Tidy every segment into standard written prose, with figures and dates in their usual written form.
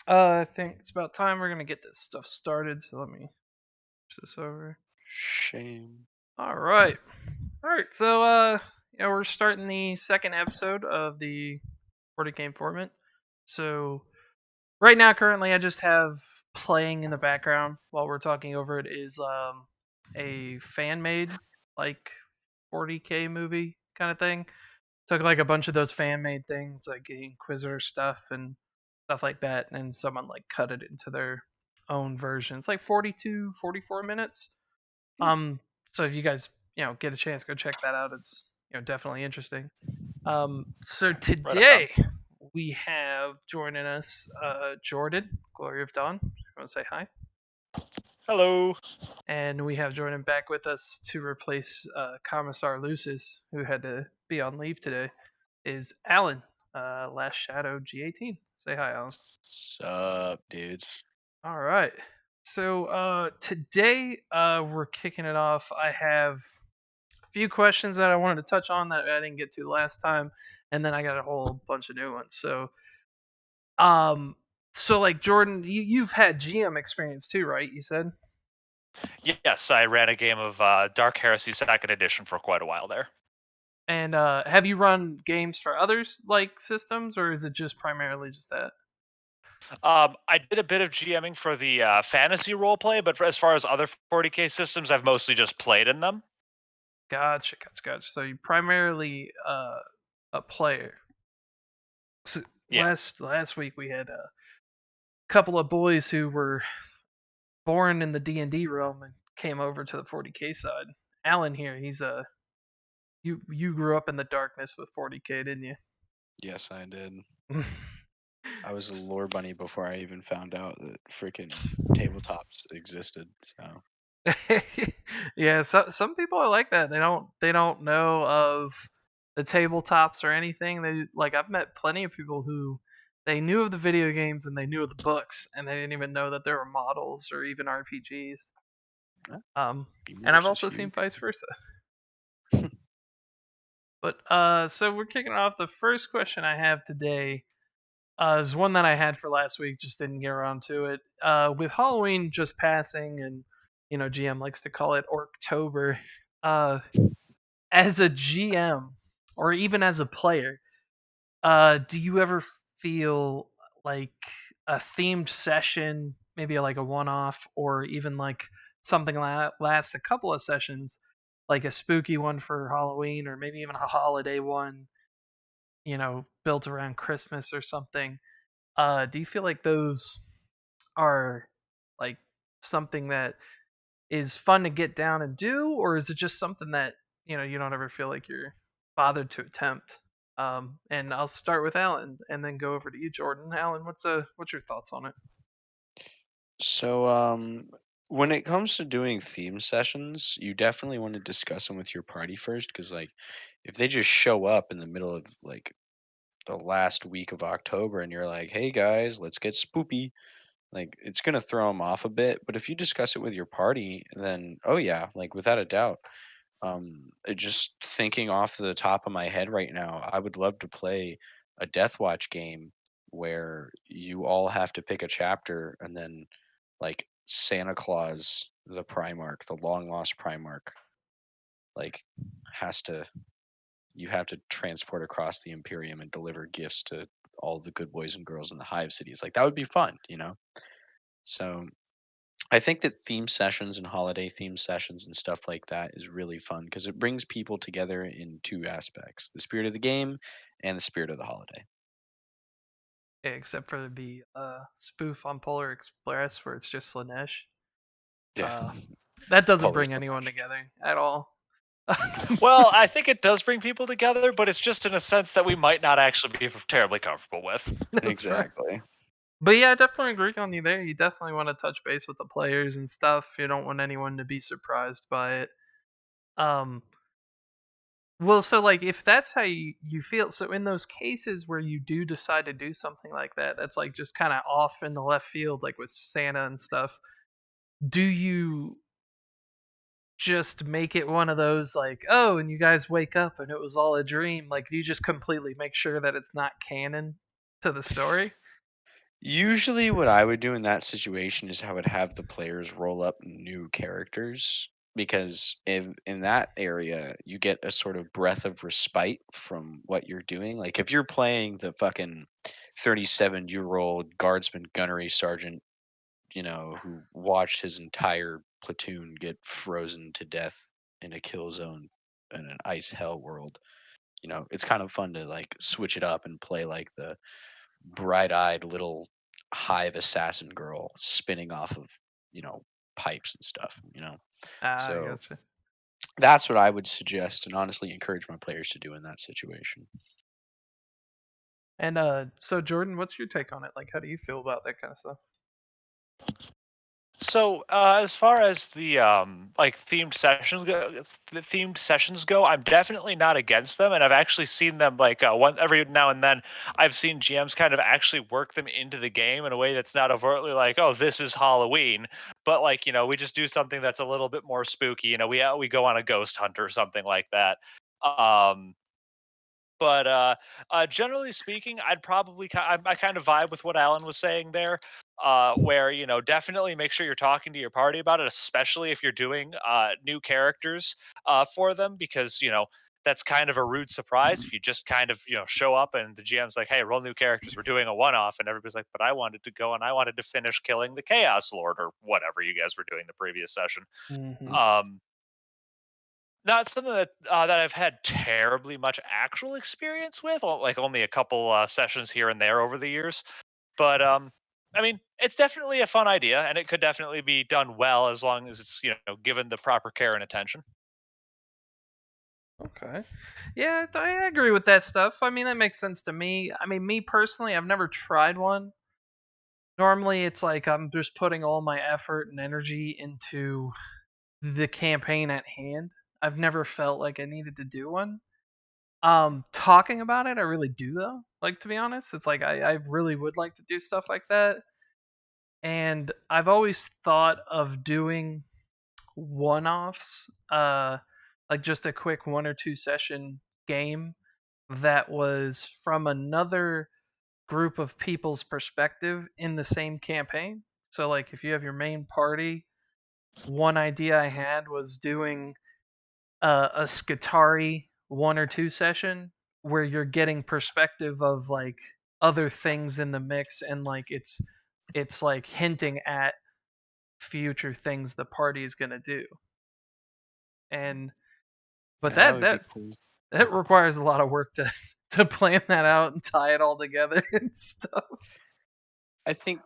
I think it's about time we're gonna get this stuff started. So let me push this over. Shame. All right. So we're starting the second episode of the 40K Informant. So right now, currently, I just have playing in the background while we're talking over it is a fan made like 40K movie kind of thing. Took like a bunch of those fan made things like the Inquisitor stuff and stuff like that, and someone like cut it into their own version. It's like 42, 44 minutes. Hmm. Um, so if you guys get a chance, go check that out. It's definitely interesting. So Right on. today we have joining us Jordan, Glory of Dawn. I want to say hi. Hello. And we have joining back with us to replace Commissar Lucis, who had to be on leave today, is Alan, Last Shadow G18. Say hi, Alan. Sup, dudes? All right. So today we're kicking it off. I have a few questions that I wanted to touch on that I didn't get to last time, and then I got a whole bunch of new ones. Um, so like Jordan, you've had GM experience too, right? You said. Yes, I ran a game of Dark Heresy Second Edition for quite a while there. And have you run games for others like systems, or is it just primarily just that? I did a bit of GMing for the fantasy roleplay, but as far as other 40k systems, I've mostly just played in them. Gotcha. So you primarily a player. So Yeah. last week we had a couple of boys who were born in the D&D realm and came over to the 40k side. Alan here, he's a you grew up in the darkness with 40k, didn't you? Yes, I did. I was a lore bunny before I even found out that freaking tabletops existed. So Yeah, some people are like that. They don't know of the tabletops or anything. They like I've met plenty of people who they knew of the video games and they knew of the books and they didn't even know that there were models or even RPGs. eh, Um, and I've universe is also seen huge. vice versa. But so we're kicking off. The first question I have today is one that I had for last week, just didn't get around to it. With Halloween just passing, and GM likes to call it Orktober. Uh, as a GM or even as a player, do you ever feel like a themed session, maybe like a one-off, or even like something lasts a couple of sessions, like a spooky one for Halloween, or maybe even a holiday one, built around Christmas or something? Do you feel like those are like something that is fun to get down and do, or is it just something that you don't ever feel like you're bothered to attempt? And I'll start with Alan and then go over to you, Jordan. Alan, what's your thoughts on it? So when it comes to doing theme sessions, you definitely want to discuss them with your party first, because like if they just show up in the middle of like the last week of October and you're like, "Hey guys, let's get spoopy," like it's gonna throw them off a bit. But if you discuss it with your party, then oh yeah, like without a doubt. Just thinking off the top of my head right now, I would love to play a Death Watch game where you all have to pick a chapter, and then like Santa Claus, the Primarch, the long lost Primarch, like has to you have to transport across the Imperium and deliver gifts to all the good boys and girls in the Hive cities. Like that would be fun. So I think that theme sessions and holiday theme sessions and stuff like that is really fun because it brings people together in two aspects: the spirit of the game and the spirit of the holiday. Yeah, except for the spoof on Polar Express where it's just Slanesh. Yeah, Uh, that doesn't Polar bring anyone Slanesh. together at all. Well, I think it does bring people together, but it's just in a sense that we might not actually be terribly comfortable with. That's right. Exactly. But yeah, I definitely agree on you there. You definitely want to touch base with the players and stuff. You don't want anyone to be surprised by it. Um, well, so like if that's how you feel, so in those cases where you do decide to do something like that, that's like just kind of off in the left field, like with Santa and stuff. Do you just make it one of those like, oh, and you guys wake up and it was all a dream? Like, do you just completely make sure that it's not canon to the story? Usually, what I would do in that situation is I would have the players roll up new characters because in that area you get a sort of breath of respite from what you're doing. Like if you're playing the fucking 37-year-old guardsman gunnery sergeant, who watched his entire platoon get frozen to death in a kill zone in an ice hell world. It's kind of fun to like switch it up and play like the bright-eyed little hive assassin girl spinning off of you know pipes and stuff. Ah, I So gotcha. that's what I would suggest and honestly encourage my players to do in that situation. And so Jordan, what's your take on it? Like, how do you feel about that kind of stuff? So, as far as the like themed sessions go, I'm definitely not against them, and I've actually seen them like one every now and then. I've seen GMs kind of actually work them into the game in a way that's not overtly like, oh, this is Halloween, but like we just do something that's a little bit more spooky. We go on a ghost hunt or something like that. Um, but generally speaking, I'd probably I kind of vibe with what Alan was saying there, where definitely make sure you're talking to your party about it, especially if you're doing new characters for them, because that's kind of a rude surprise if you just kind of show up and the GM's like, "Hey, roll new characters. We're doing a one-off," and everybody's like, "But I wanted to go and I wanted to finish killing the Chaos Lord or whatever you guys were doing the previous session." Mm-hmm. Um, Not something that I've had terribly much actual experience with, like only a couple sessions here and there over the years. But I mean, it's definitely a fun idea, and it could definitely be done well as long as it's given the proper care and attention. Okay. Yeah, I agree with that stuff. I mean, that makes sense to me. I mean, me personally, I've never tried one. Normally, it's like I'm just putting all my effort and energy into the campaign at hand. I've never felt like I needed to do one. Talking about it, I really do though. Like to be honest, it's like I really would like to do stuff like that. And I've always thought of doing one-offs, like just a quick 1 or 2 session game that was from another group of people's perspective in the same campaign. So like if you have your main party, one idea I had was doing a Skitari 1 or 2 session where you're getting perspective of like other things in the mix, and like it's like hinting at future things the party is gonna do. And but Yeah, that that would be that cool. that requires a lot of work to to plan that out and tie it all together and stuff. I think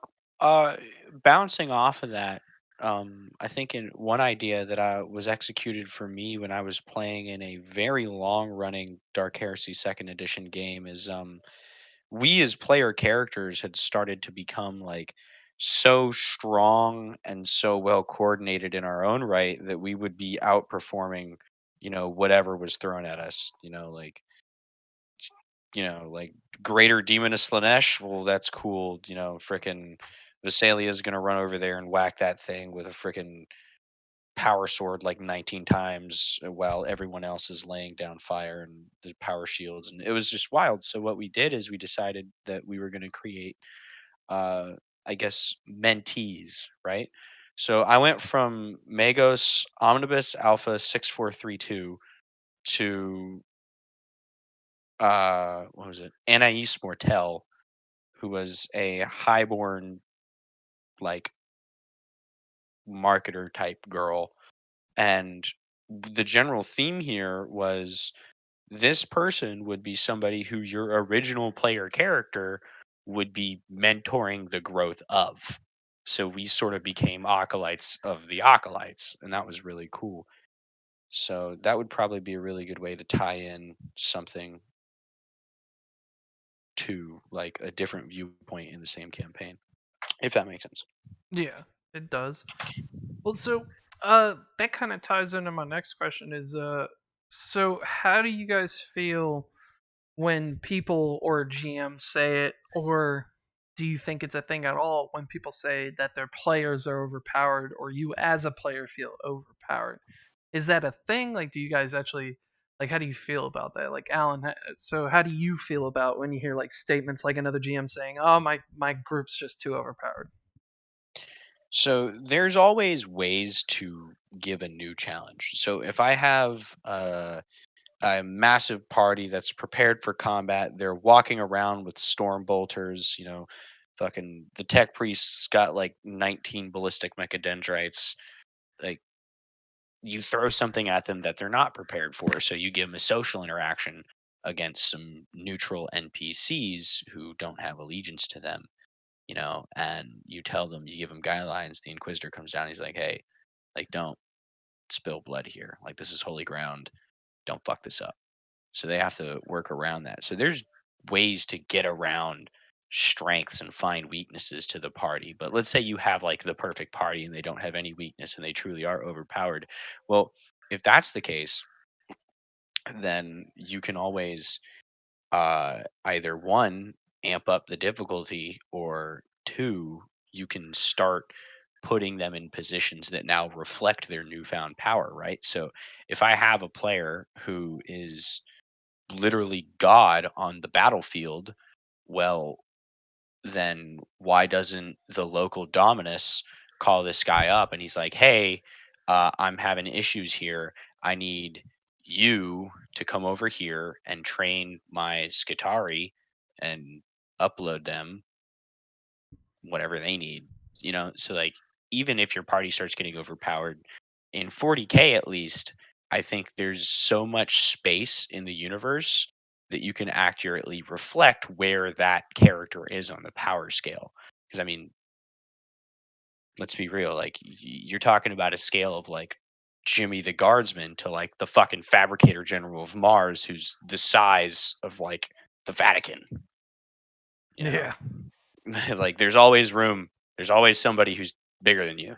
bouncing off of that, I think in one idea that I was executed for me when I was playing in a very long running Dark Heresy second edition game is we as player characters had started to become like so strong and so well coordinated in our own right that we would be outperforming whatever was thrown at us, like greater demon of Slanesh. Well, that's cool. Frickin' Visalia is gonna run over there and whack that thing with a frickin' power sword like 19 times while everyone else is laying down fire and the power shields, and it was just wild. So what we did is we decided that we were going to create uh I guess mentees, right? So I went from Magos Omnibus Alpha 6432 to what was it, Anais Mortel, who was a highborn like marketer type girl. And the general theme here was this person would be somebody who your original player character would be mentoring the growth of. So we sort of became acolytes of the acolytes, and that was really cool. So that would probably be a really good way to tie in something to like a different viewpoint in the same campaign, if that makes sense. Yeah, it does. Well, so that kind of ties into my next question is so how do you guys feel when people or GMs say it, or do you think it's a thing at all when people say that their players are overpowered or you as a player feel overpowered? Is that a thing? Like do you guys actually Like, how do you feel about that? Like, Alan, so how do you feel about when you hear like statements like another GM saying, "Oh, my group's just too overpowered"? So there's always ways to give a new challenge. So if I have a massive party that's prepared for combat, they're walking around with storm bolters, fucking the tech priest's got like 19 ballistic mechadendrites. Like, you throw something at them that they're not prepared for. So you give them a social interaction against some neutral NPCs who don't have allegiance to them, and you tell them, you give them guidelines. The Inquisitor comes down. He's like, hey, like, don't spill blood here. Like, this is holy ground. Don't fuck this up. So they have to work around that. So there's ways to get around strengths and find weaknesses to the party. But let's say you have like the perfect party and they don't have any weakness and they truly are overpowered. Well, if that's the case, then you can always either one, amp up the difficulty, or two, you can start putting them in positions that now reflect their newfound power, right? So if I have a player who is literally God on the battlefield, well, then why doesn't the local Dominus call this guy up and he's like, hey, I'm having issues here. I need you to come over here and train my Skitari and upload them whatever they need, So, like, even if your party starts getting overpowered in 40K at least, I think there's so much space in the universe that you can accurately reflect where that character is on the power scale. Because, I mean, let's be real, like, you're talking about a scale of like Jimmy the Guardsman to like the fucking Fabricator General of Mars, who's the size of like the Vatican, you know? Yeah. Like, there's always room. There's always somebody who's bigger than you.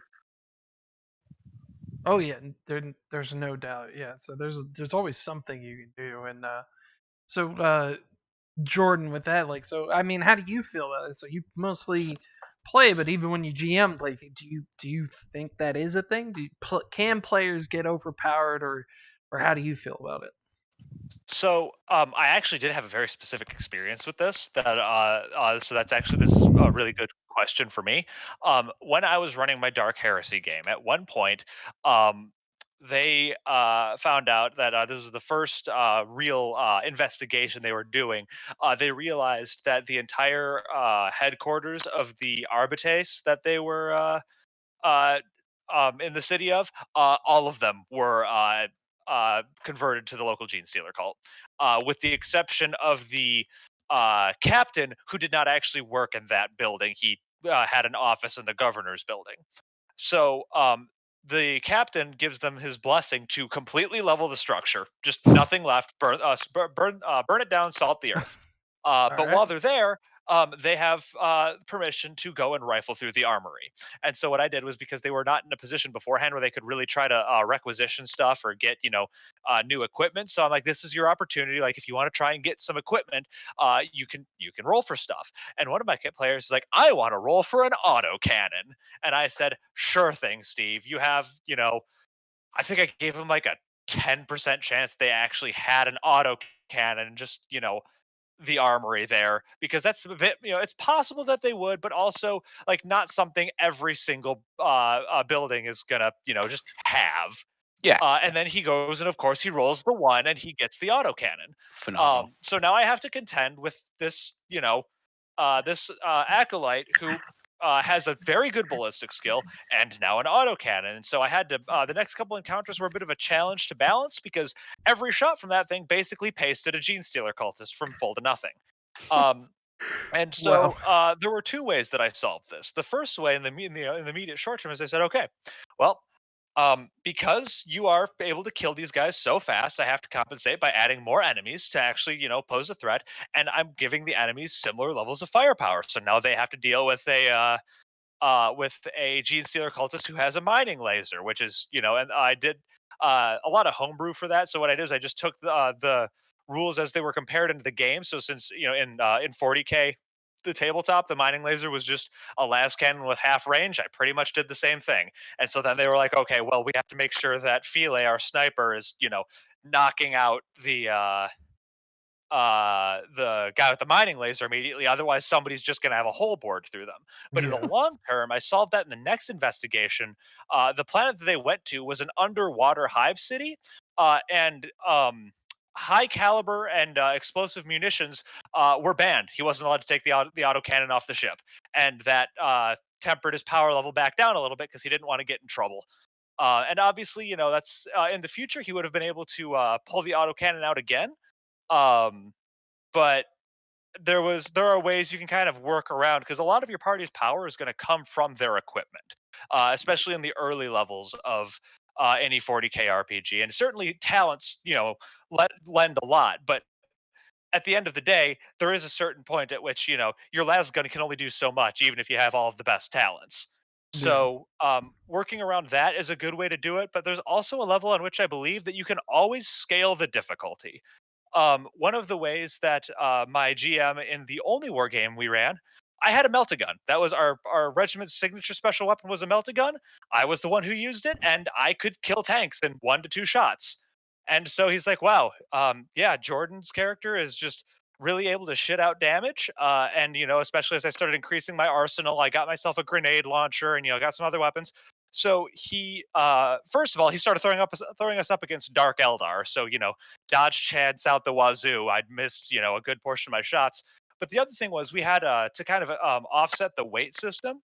Oh yeah, there's no doubt. Yeah, so there's always something you can do, and so Jordan, with that, like, so I mean, how do you feel about it? So you mostly play, but even when you GM, like, do you think that is a thing? Can players get overpowered, or how do you feel about it? So, I actually did have a very specific experience with this. So that's actually this is a really good question for me. When I was running my Dark Heresy game, at one point, um, they found out that this is the first real investigation they were doing. They realized that the entire headquarters of the Arbites that they were uh, in the city of, all of them were converted to the local gene stealer cult, with the exception of the captain, who did not actually work in that building. He had an office in the governor's building. So the captain gives them his blessing to completely level the structure, just nothing left, burn it down, salt the earth. All But right. while they're there, they have permission to go and rifle through the armory. And so what I did was, because they were not in a position beforehand where they could really try to requisition stuff or get new equipment. So I'm like, this is your opportunity. Like, if you want to try and get some equipment, you can roll for stuff. And one of my players is like, I want to roll for an auto cannon. And I said, sure thing, Steve. You have, I think I gave him like a 10% chance they actually had an auto cannon, just the armory there, because that's a bit, it's possible that they would, but also like not something every single building is gonna just have. Yeah, And then he goes and of course he rolls the one and he gets the autocannon. phenomenal. So now I have to contend with this, this acolyte who has a very good ballistic skill and now an autocannon. And so I had to, the next couple encounters were a bit of a challenge to balance, because every shot from that thing basically pasted a gene stealer cultist from full to nothing. Um, and Well, so there were two ways that I solved this. The first way, in the immediate short term, is I said, okay, well, because you are able to kill these guys so fast, I have to compensate by adding more enemies to actually, pose a threat, and I'm giving the enemies similar levels of firepower. So now they have to deal with a gene stealer cultist who has a mining laser, which is, and I did a lot of homebrew for that. So what I did is I just took the rules as they were compared into the game. So since in 40K, the tabletop, the mining laser was just a las cannon with half range. I pretty much did the same thing. And so then they were like, okay, well, we have to make sure that File, our sniper, is knocking out the guy with the mining laser immediately. Otherwise, somebody's just going to have a hole bored through them. But in the Yeah. long term, I solved that in the next investigation. The planet that they went to was an underwater hive city, and high caliber and explosive munitions were banned. He wasn't allowed to take the autocannon off the ship, and that tempered his power level back down a little bit because he didn't want to get in trouble. And obviously, that's in the future he would have been able to pull the autocannon out again. Um, but there are ways you can kind of work around because a lot of your party's power is going to come from their equipment, especially in the early levels of any 40k RPG, and certainly talents, lend a lot. But at the end of the day, there is a certain point at which your lasgun can only do so much, even if you have all of the best talents. Yeah. So working around that is a good way to do it. But there's also a level on which I believe that you can always scale the difficulty. One of the ways that my GM in the only war game we ran, I had a melta-gun. That was our regiment's signature special weapon was a melta-gun. I was the one who used it, and I could kill tanks in 1 to 2 shots. And so he's like, "Wow, yeah, Jordan's character is just really able to shit out damage." And especially as I started increasing my arsenal, I got myself a grenade launcher and got some other weapons. So he, first of all, he started throwing us up against Dark Eldar. So dodge chads out the wazoo. I'd missed, a good portion of my shots. But the other thing was we had to kind of offset the weight system.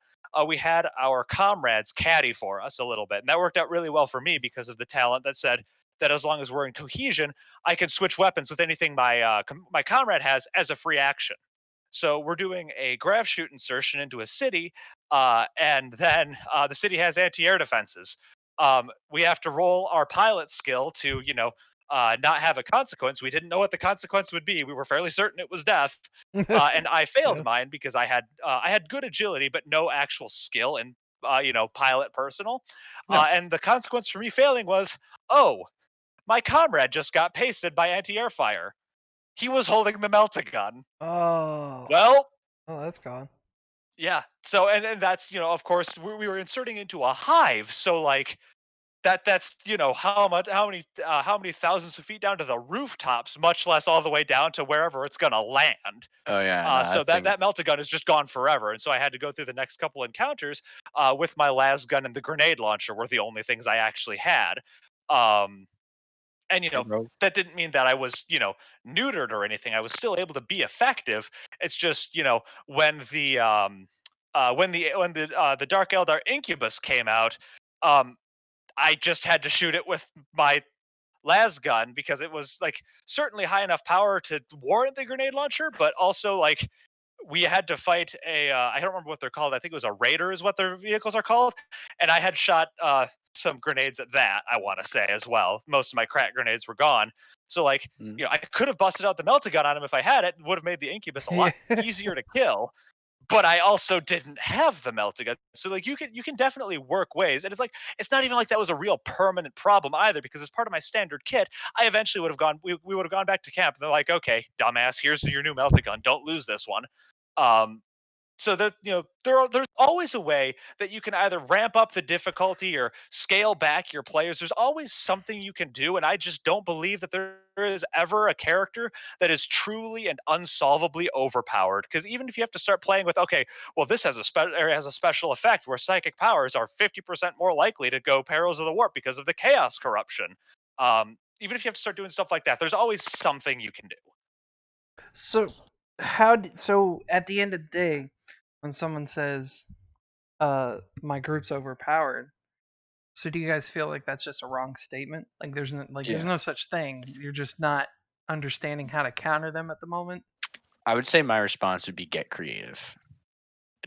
We had our comrades caddy for us a little bit, and that worked out really well for me because of the talent that said that as long as we're in cohesion, I can switch weapons with anything my comrade has as a free action. So we're doing a grav shoot insertion into a city, and then the city has anti-air defenses. We have to roll our pilot skill to, not have a consequence. We didn't know what the consequence would be. We were fairly certain it was death, and I failed Yeah. mine because I had good agility but no actual skill in pilot personal. No. And the consequence for me failing was, oh, my comrade just got pasted by anti-air fire. He was holding the melta gun. Oh. Well, Oh, that's gone. yeah. So and that's of course we were inserting into a hive. So like that's how many thousands of feet down to the rooftops, much less all the way down to wherever it's gonna land. Oh yeah, no, I So that think that melta gun is just gone forever, and so I had to go through the next couple encounters with my las gun and the grenade launcher were the only things I actually had. Um, and hey, bro. that didn't mean that I was neutered or anything. I was still able to be effective. It's just when the Dark Eldar Incubus came out, um, I just had to shoot it with my las gun because it was like certainly high enough power to warrant the grenade launcher, but also like we had to fight I don't remember what they're called. I think it was a raider is what their vehicles are called, and I had shot some grenades at that. I want to say as well. Most of my crack grenades were gone, so like Mm. I could have busted out the melta gun on him if I had it. Would have made the incubus a Yeah. lot easier to kill. But I also didn't have the melta gun, so like you can definitely work ways, and it's not even like that was a real permanent problem either because as part of my standard kit, I eventually would have gone we would have gone back to camp and they're like, okay, dumbass, here's your new melta gun. Don't lose this one. Um, so that there's always a way that you can either ramp up the difficulty or scale back your players. There's always something you can do, and I just don't believe that there is ever a character that is truly and unsolvably overpowered. Because even if you have to start playing with, okay, well, this has a special effect where psychic powers are 50% more likely to go perils of the warp because of the chaos corruption. Even if you have to start doing stuff like that, there's always something you can do. So so at the end of the day, when someone says, my group's overpowered, so do you guys feel like that's just a wrong statement? Like there's Yeah, no such thing. You're just not understanding how to counter them at the moment? I would say my response would be get creative.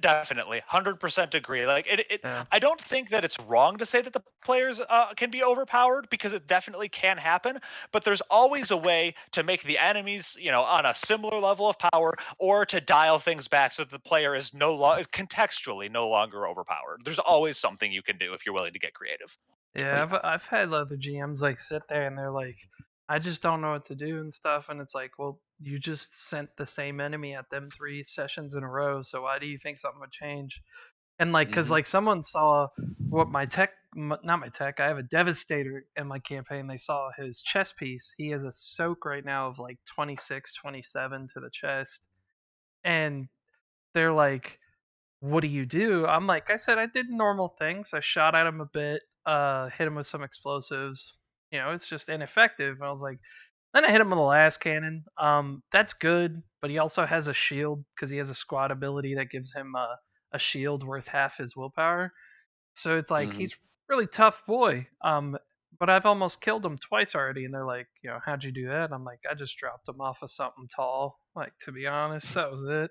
Definitely, 100% agree. Like it. Yeah. I don't think that it's wrong to say that the players can be overpowered because it definitely can happen. But there's always a way to make the enemies, on a similar level of power, or to dial things back so that the player is contextually no longer overpowered. There's always something you can do if you're willing to get creative. Oh Yeah, yeah. I've had other GMs like sit there and they're like, I just don't know what to do and stuff, and it's like, well, you just sent the same enemy at them 3 sessions in a row, so why do you think something would change? And like, cause Hmm. like someone saw what my tech not my tech. I have a Devastator in my campaign. They saw his chest piece. He has a soak right now of like 26, 27 to the chest, and they're like, "What do you do?" I'm like, "I said I did normal things. I shot at him a bit, hit him with some explosives. It's just ineffective." I was like, then I hit him with a last cannon. That's good, but he also has a shield because he has a squad ability that gives him a shield worth half his willpower. So it's like Hmm. he's really tough boy. But I've almost killed him twice already, and they're like, "How'd you do that?" I'm like, "I just dropped him off of something tall." Like, to be honest, that was it.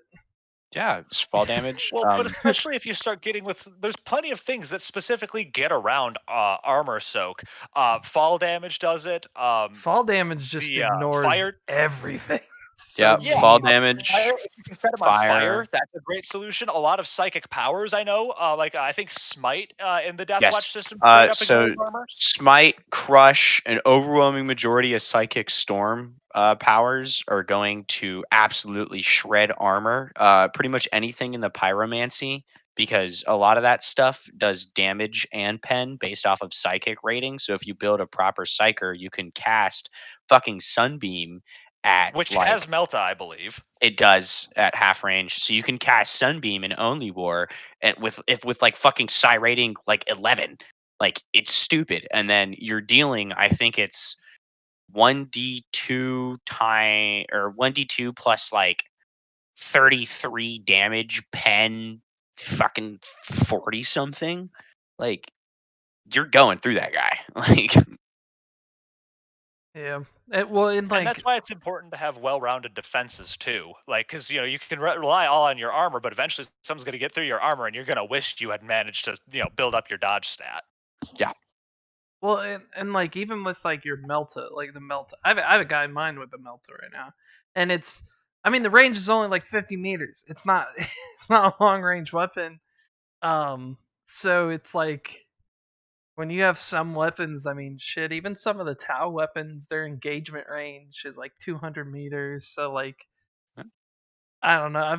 Yeah, just fall damage. Well, but especially if you start getting with, there's plenty of things that specifically get around armor soak. Fall damage does it. Fall damage just The ignores fire, everything. It's so Yep, yeah, fall mean. damage, fire. If you can set them on fire, fire. that's a great solution. A lot of psychic powers, I know, like I think Smite in the Yes. Deathwatch system straight up So ignores armor. smite, crush, an overwhelming majority of psychic storm powers are going to absolutely shred armor. Pretty much anything in the pyromancy, because a lot of that stuff does damage and pen based off of psychic rating. So if you build a proper psyker, you can cast fucking sunbeam at Which has like Melta, I believe. it does at half range, so you can cast Sunbeam in Only War and with like fucking psi rating like 11. Like it's stupid. And then you're dealing, I think it's 1d2 time or 1d2 plus like 33 damage pen fucking 40 something. Like you're going through that guy. Like Yeah. Well, in And that's like why it's important to have well-rounded defenses too. Like, because you can rely all on your armor, but eventually someone's going to get through your armor, and you're going to wish you had managed to build up your dodge stat. yeah. Well, and like even with like your Melta, like the Melta, I have a guy in mind with the Melta right now, and I mean, the range is only like 50 meters. It's not, it's not a long range weapon. So it's like when you have some weapons, I mean, shit, even some of the Tau weapons, their engagement range is like 200 meters. So like I don't know.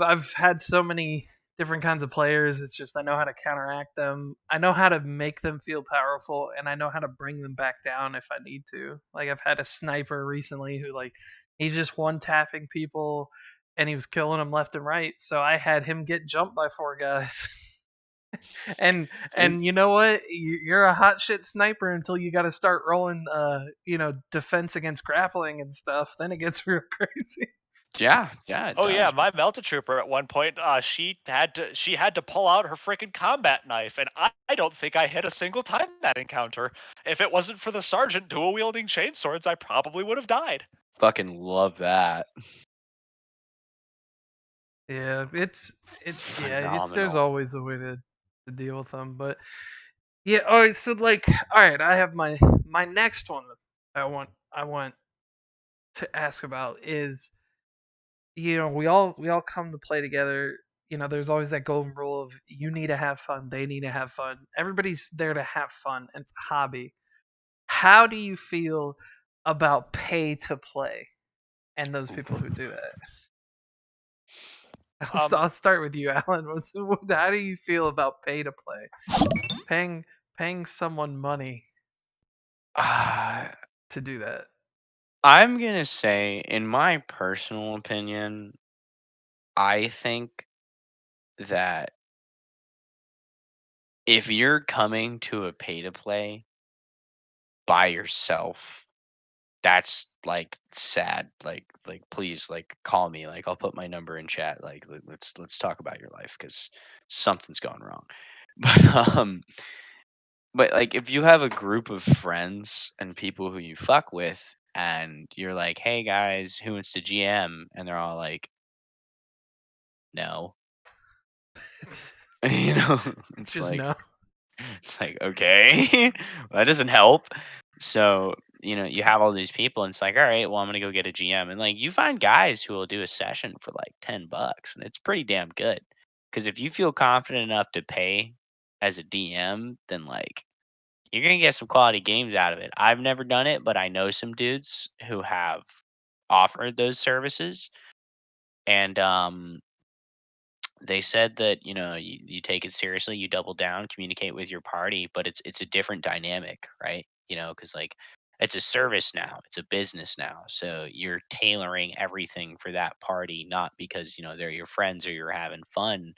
I've had so many different kinds of players. It's just I know how to counteract them. I know how to make them feel powerful, and I know how to bring them back down if I need to. Like I've had a sniper recently who like he's just one tapping people, and he was killing them left and right. So I had him get jumped by 4 guys. and you know what? You're a hot shit sniper until you got to start rolling, defense against grappling and stuff. Then it gets real crazy. Yeah, yeah, it Oh yeah, does. my Melta Trooper at one point, she had to pull out her freaking combat knife, and I don't think I hit a single time that encounter. If it wasn't for the sergeant dual wielding chainswords, I probably would have died. Fucking love that. Yeah, it's there's Phenomenal. always a way to deal with them, but yeah. All right, so like, all right, I have my next one that I want to ask about is we all come to play together. There's always that golden rule of you need to have fun, they need to have fun. Everybody's there to have fun, and it's a hobby. How do you feel about pay to play and those people who do that? I'll Um, start with you, Alan. How do you feel about pay to play? Paying paying someone money Uh, to do that. I'm gonna say, in my personal opinion, I think that if you're coming to a pay to play by yourself, that's like sad. Like please, like call me. Like I'll put my number in chat. Like let's talk about your life because something's gone wrong. But like if you have a group of friends and people who you fuck with, and you're like, hey guys, who wants to GM? And they're all like, no. You know, it's Just like no. it's like okay, that doesn't help. So you have all these people, and it's like, all right, well, I'm gonna go get a GM, and like you find guys who will do a session for like $10, and it's pretty damn good. Because if you feel confident enough to pay as a DM, then like you're gonna get some quality games out of it. I've never done it, but I know some dudes who have offered those services, and they said that you take it seriously, you double down, communicate with your party, but it's a different dynamic, right? Because like it's a service now, it's a business now, so you're tailoring everything for that party, not because they're your friends or you're having fun,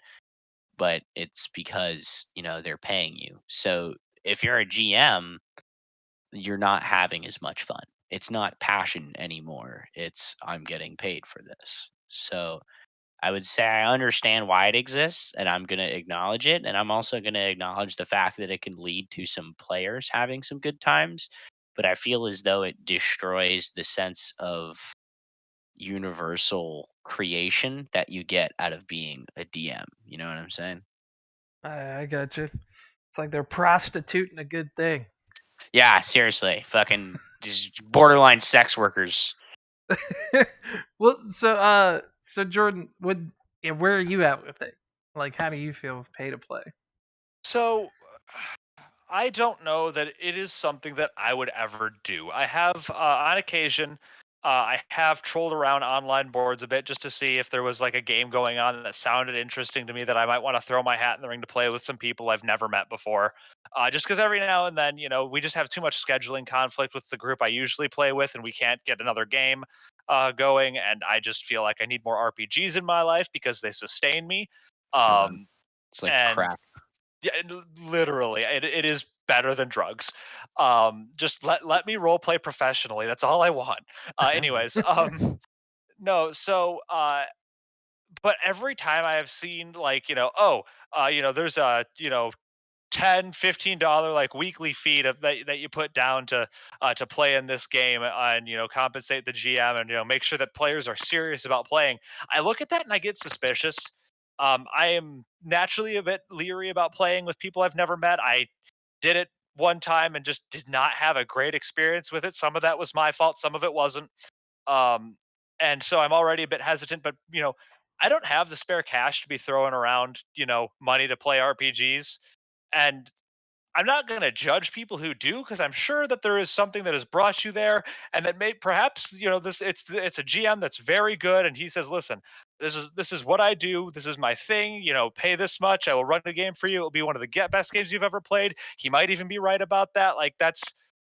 but it's because they're paying you. So if you're a GM, you're not having as much fun. It's not passion anymore. It's I'm getting paid for this. So I would say I understand why it exists and I'm going to acknowledge it. And I'm also going to acknowledge the fact that it can lead to some players having some good times. But I feel as though it destroys the sense of universal creation that you get out of being a DM. You know what I'm saying? I got you. It's like they're prostituting a good thing. Yeah, seriously. Fucking just borderline sex workers. Well, so Jordan, where are you at with it? Like, how do you feel with pay to play? So I don't know that it is something that I would ever do. I have, on occasion, I have trolled around online boards a bit just to see if there was like a game going on that sounded interesting to me that I might want to throw my hat in the ring to play with some people I've never met before. Just because every now and then, we just have too much scheduling conflict with the group I usually play with, and we can't get another game going. And I just feel like I need more RPGs in my life because they sustain me. God, Um, it's like and crack. yeah, literally, it is better than drugs. Just let me role play professionally. That's all I want. Anyways, no. So, but every time I have seen like there's a 10-15 dollar like weekly fee that you put down to play in this game and compensate the GM and make sure that players are serious about playing. I look at that and I get suspicious. I am naturally a bit leery about playing with people I've never met. I did it one time and just did not have a great experience with it. Some of that was my fault, some of it wasn't. Um, and so I'm already a bit hesitant, but I don't have the spare cash to be throwing around, money to play RPGs. And I'm not going to judge people who do because I'm sure that there is something that has brought you there, and that may perhaps this it's a GM that's very good, and he says, "Listen, this is what I do. This is my thing. Pay this much. I will run a game for you. It will be one of the best games you've ever played." He might even be right about that. Like that's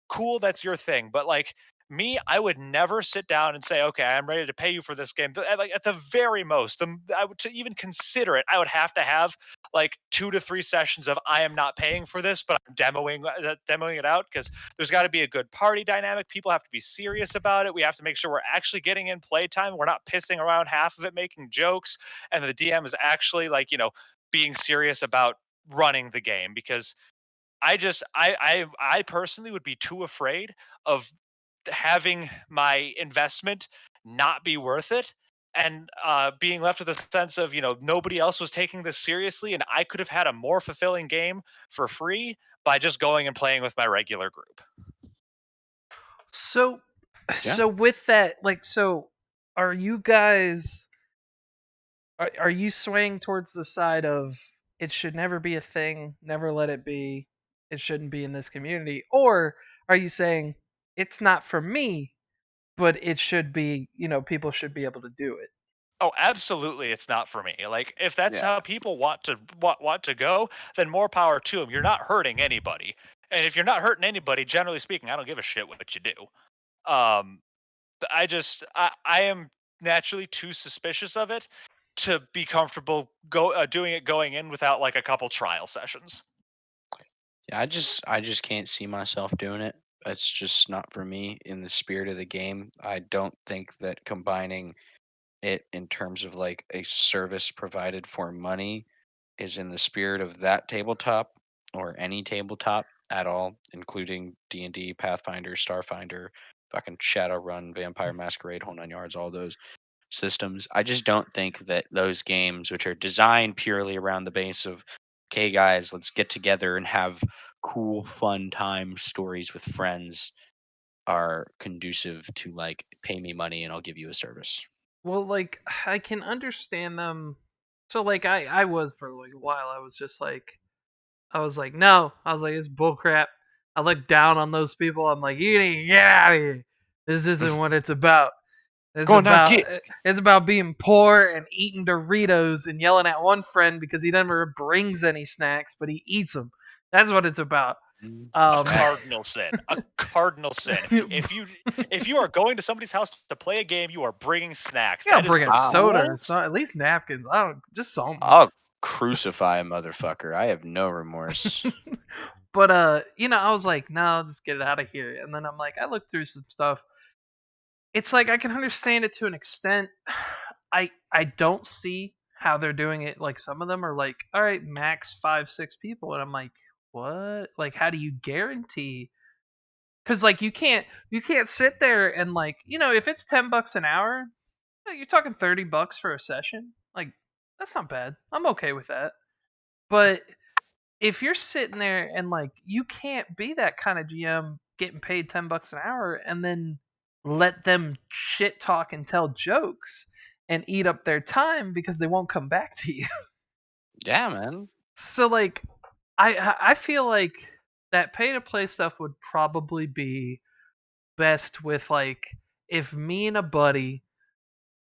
cool. That's your thing. But like me, I would never sit down and say, "Okay, I'm ready to pay you for this game." Like at the very most, I would to even consider it, I would have to have like 2 to 3 sessions of I am not paying for this, but I'm demoing it out because there's got to be a good party dynamic. People have to be serious about it. We have to make sure we're actually getting in playtime. We're not pissing around half of it, making jokes, and the DM is actually like being serious about running the game because I personally would be too afraid of having my investment not be worth it and being left with a sense of nobody else was taking this seriously and I could have had a more fulfilling game for free by just going and playing with my regular group. So, Yeah. so with that, like, so are you guys are you swaying towards the side of it should never be a thing, never let it be, it shouldn't be in this community, or are you saying it's not for me, but it should be, people should be able to do it? Oh, absolutely, it's not for me. Like if that's Yeah. how people want to go, then more power to them. You're not hurting anybody, and if you're not hurting anybody, generally speaking, I don't give a shit what you do. Um, I am naturally too suspicious of it to be comfortable doing it going in without like a couple trial sessions. Yeah, I just can't see myself doing it. It's just not for me in the spirit of the game. I don't think that combining it in terms of like a service provided for money is in the spirit of that tabletop or any tabletop at all, including D&D, Pathfinder, Starfinder, fucking Shadowrun, Vampire Masquerade, Whole Nine Yards, all those systems. I just don't think that those games, which are designed purely around the base of, okay, guys, let's get together and have cool, fun time stories with friends, are conducive to like pay me money and I'll give you a service. Well, like, I can understand them. So, like, I was for like a while. I was like, no. I was like, it's bullcrap. I look down on those people. I'm like, you need to get out of here. This isn't what it's about. It's Go on now, about get. it's about being poor and eating Doritos and yelling at one friend because he never brings any snacks, but he eats them. That's what it's about. A Um, cardinal sin. A cardinal sin. If you are going to somebody's house to play a game, you are bringing snacks. yeah, That is bring a the soda or rules. at least napkins. I don't just something. I'll crucify a motherfucker. I have no remorse. But I was like, no, just get it out of here. And then I'm like, I looked through some stuff. It's like I can understand it to an extent. I don't see how they're doing it. Like some of them are like, all right, max 5-6 people, and I'm like, what? Like, how do you guarantee? Because like you can't sit there and like if it's $10 an hour, you're talking $30 for a session. Like that's not bad. I'm okay with that. But if you're sitting there and like you can't be that kind of GM getting paid $10 an hour and then let them shit talk and tell jokes and eat up their time because they won't come back to you. Yeah, man. So like I feel like that pay to play stuff would probably be best with like if me and a buddy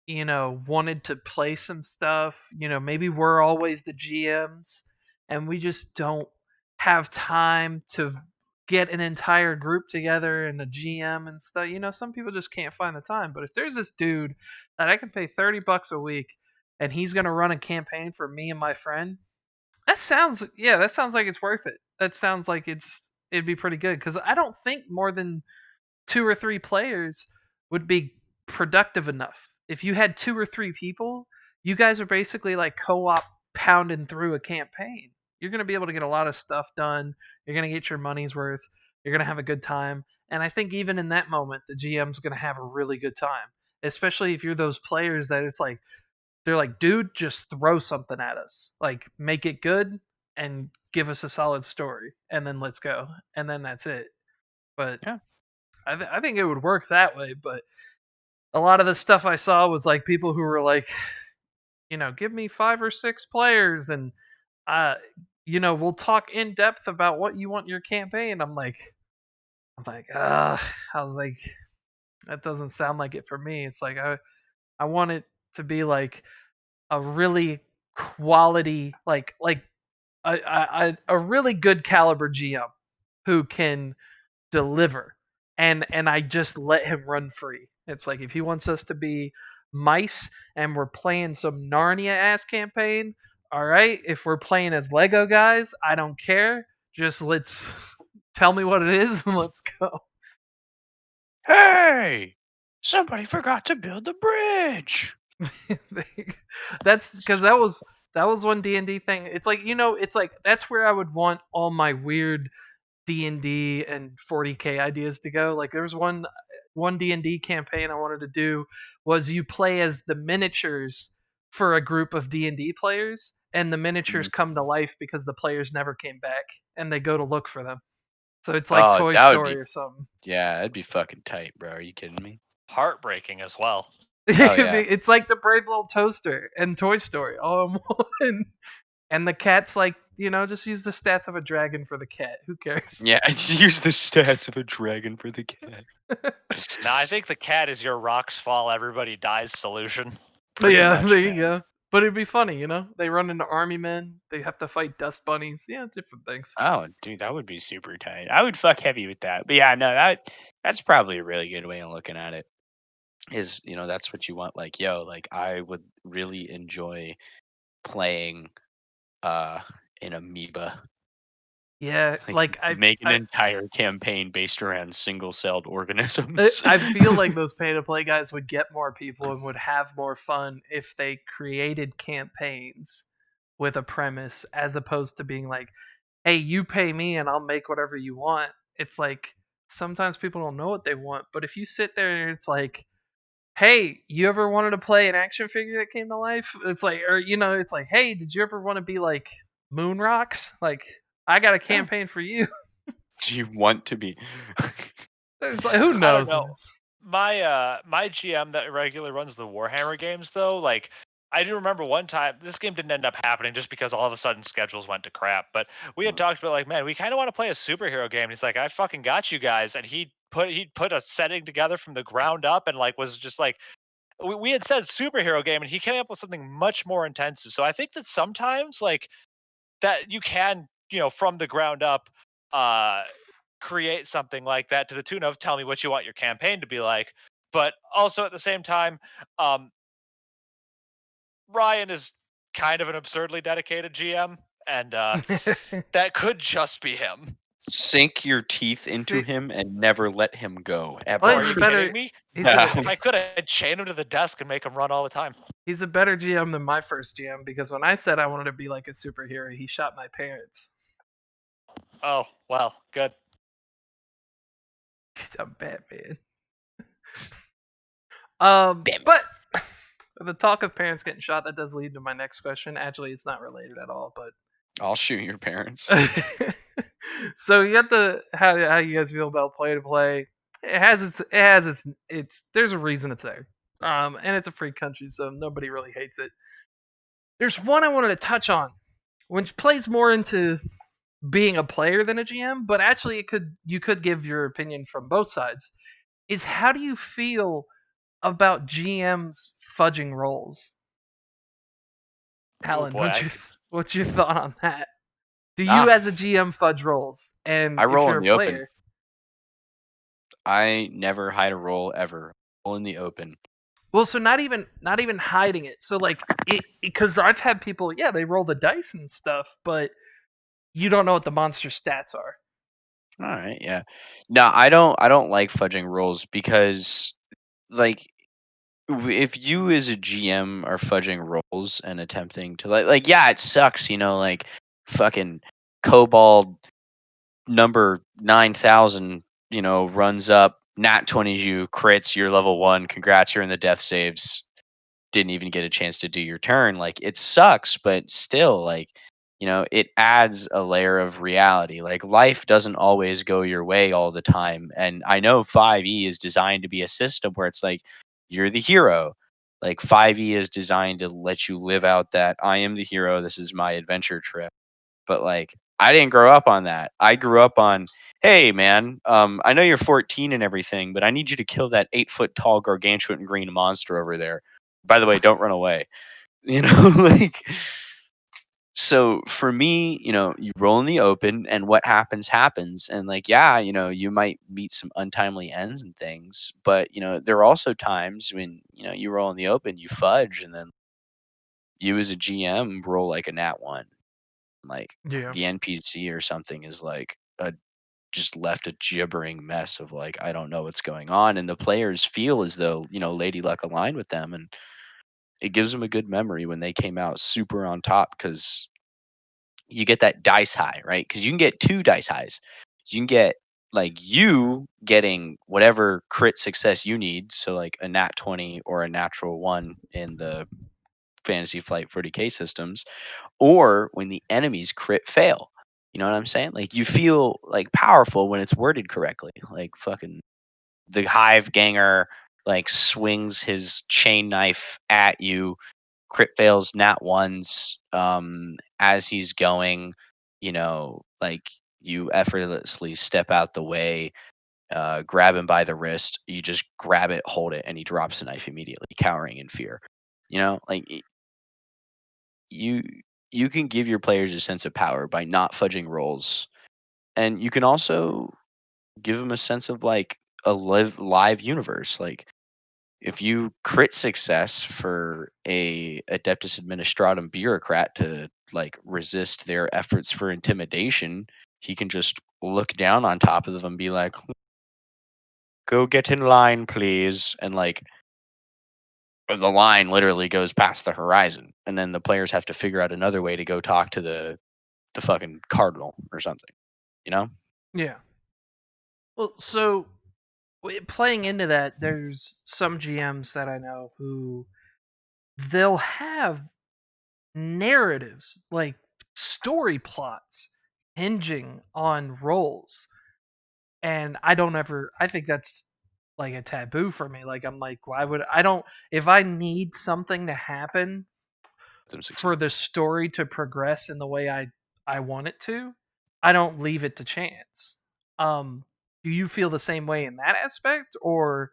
wanted to play some stuff, maybe we're always the GMs and we just don't have time to get an entire group together and a GM and stuff. Some people just can't find the time. But if there's this dude that I can pay $30 a week and he's going to run a campaign for me and my friend, that sounds like it's worth it. That sounds like it'd be pretty good cuz I don't think more than 2 or 3 players would be productive enough. If you had 2 or 3 people, you guys are basically like co-op pounding through a campaign. You're going to be able to get a lot of stuff done. You're going to get your money's worth. You're going to have a good time. And I think even in that moment, the GM's going to have a really good time, especially if you're those players that it's like, they're like, dude, just throw something at us. Like, make it good and give us a solid story. And then let's go. And then that's it. But Yeah. I think it would work that way, but a lot of the stuff I saw was like people who were like, give me 5 or 6 players and we'll talk in depth about what you want in your campaign. I'm like, I was like, that doesn't sound like it for me. It's like I want it to be like a really quality, like a really good caliber GM who can deliver, and I just let him run free. It's like if he wants us to be mice and we're playing some Narnia ass campaign, all right. If we're playing as Lego guys, I don't care. Just let's tell me what it is and let's go. Hey, somebody forgot to build the bridge. That's because that was one D&D thing. It's like it's like that's where I would want all my weird D&D and 40K ideas to go. Like there was one D&D campaign I wanted to do was you play as the miniatures for a group of D&D players and the miniatures come to life because the players never came back and they go to look for them. So it's like Oh, Toy that would Story be or something. yeah, that'd be fucking tight, bro. Are you kidding me? Heartbreaking as well. Oh yeah. It's like the Brave Little Toaster and Toy Story all in one. And the cat's like, just use the stats of a dragon for the cat. Who cares? Yeah, use the stats of a dragon for the cat. Now I think the cat is your rocks fall, everybody dies solution. But Pretty yeah, much, there you man. go. But it'd be funny, They run into army men. They have to fight dust bunnies. Yeah, different things. Oh, dude, that would be super tight. I would fuck heavy with that. But yeah, no, that's probably a really good way of looking at it. Is that's what you want. Like, yo, like I would really enjoy playing an amoeba. Yeah, like Make an entire campaign based around single-celled I organisms. I feel like those pay to play guys would get more people and would have more fun if they created campaigns with a premise as opposed to being like, "Hey, you pay me and I'll make whatever you want." It's like sometimes people don't know what they want, but if you sit there and it's like, "Hey, you ever wanted to play an action figure that came to life?" It's like, or it's like, "Hey, did you ever want to be like Moon Rocks? Like, I got a Yeah. campaign for you." Do you want to be? It's like, who I don't knows? know. My GM that regularly runs the Warhammer games though, like I do remember one time this game didn't end up happening just because all of a sudden schedules went to crap. But we had talked about like, man, we kind of want to play a superhero game. And he's like, I fucking got you guys, and he put a setting together from the ground up and like was just like we had said superhero game, and he came up with something much more intensive. So I think that sometimes like that you can, from the ground up, uh, create something like that to the tune of tell me what you want your campaign to be like. But also at the same time, um, Ryan is kind of an absurdly dedicated GM, and that could just be him. Sink your teeth into See, him and never let him go well, Oh, ever. are he's a you better. kidding me? He's a If I could, I'd chain him to the desk and make him run all the time. he's a better GM than my first GM because when I said I wanted to be like a superhero, he shot my parents. Oh, well, good. I'm Batman. Damn. But the talk of parents getting shot, that does lead to my next question. Actually, it's not related at all, but I'll shoot your parents. so you got the how you guys feel about play to play. It has its there's a reason it's there. And it's a free country, so nobody really hates it. There's one I wanted to touch on, which plays more into being a player than a GM, but actually you could give your opinion from both sides. Is how do you feel about GMs fudging roles? Oh Alan, boy, what's your thought on that? Do you Ah, as a GM fudge roles? And I if roll you're in a the open. player, I never hide a roll ever. Roll in the open. well, so not even hiding it. So like it because I've had people, yeah, they roll the dice and stuff, but you don't know what the monster stats are. All right, yeah. No, I don't like fudging rolls because like if you as a GM are fudging rolls and attempting to like yeah, it sucks, like fucking Kobold number 9,000, runs up, nat 20s you, crits, you're level 1, congrats, you're in the death saves, didn't even get a chance to do your turn. Like it sucks, but still like, it adds a layer of reality. Like life doesn't always go your way all the time. And I know 5e is designed to be a system where it's like you're the hero. Like 5e is designed to let you live out that I am the hero, this is my adventure trip. But like I didn't grow up on that. I grew up on, hey man, I know you're 14 and everything, but I need you to kill that 8 foot tall gargantuan green monster over there. By the way, don't run away. Like so for me, you roll in the open and what happens happens. And like, yeah, you might meet some untimely ends and things, but there are also times when, you roll in the open, you fudge, and then you as a GM roll like a nat one. Like Yeah. the NPC or something is like a just left a gibbering mess of like I don't know what's going on, and the players feel as though Lady Luck aligned with them, and it gives them a good memory when they came out super on top because you get that dice high, right? Because you can get two dice highs. You can get like you getting whatever crit success you need, so like a nat 20 or a natural one in the Fantasy Flight 40K systems, or when the enemies crit fail. You know what I'm saying? Like you feel like powerful when it's worded correctly. Like fucking the hive ganger like swings his chain knife at you, crit fails nat ones as he's going, like you effortlessly step out the way, grab him by the wrist, you just grab it, hold it, and he drops the knife immediately, cowering in fear. Like you you can give your players a sense of power by not fudging rolls, and you can also give them a sense of like a live universe. Like if you crit success for a adeptus administratum bureaucrat to like resist their efforts for intimidation, he can just look down on top of them and be like, go get in line please, and like the line literally goes past the horizon, and then the players have to figure out another way to go talk to the fucking cardinal or something, you know? Yeah. Well, so playing into that, there's some GMs that I know who they'll have narratives, like story plots, hinging on roles. And I think that's like a taboo for me. Like, I'm like, why would I don't, if I need something to happen Them for succeed. the story to progress in the way I want it to, I don't leave it to chance. Um, do you feel the same way in that aspect, or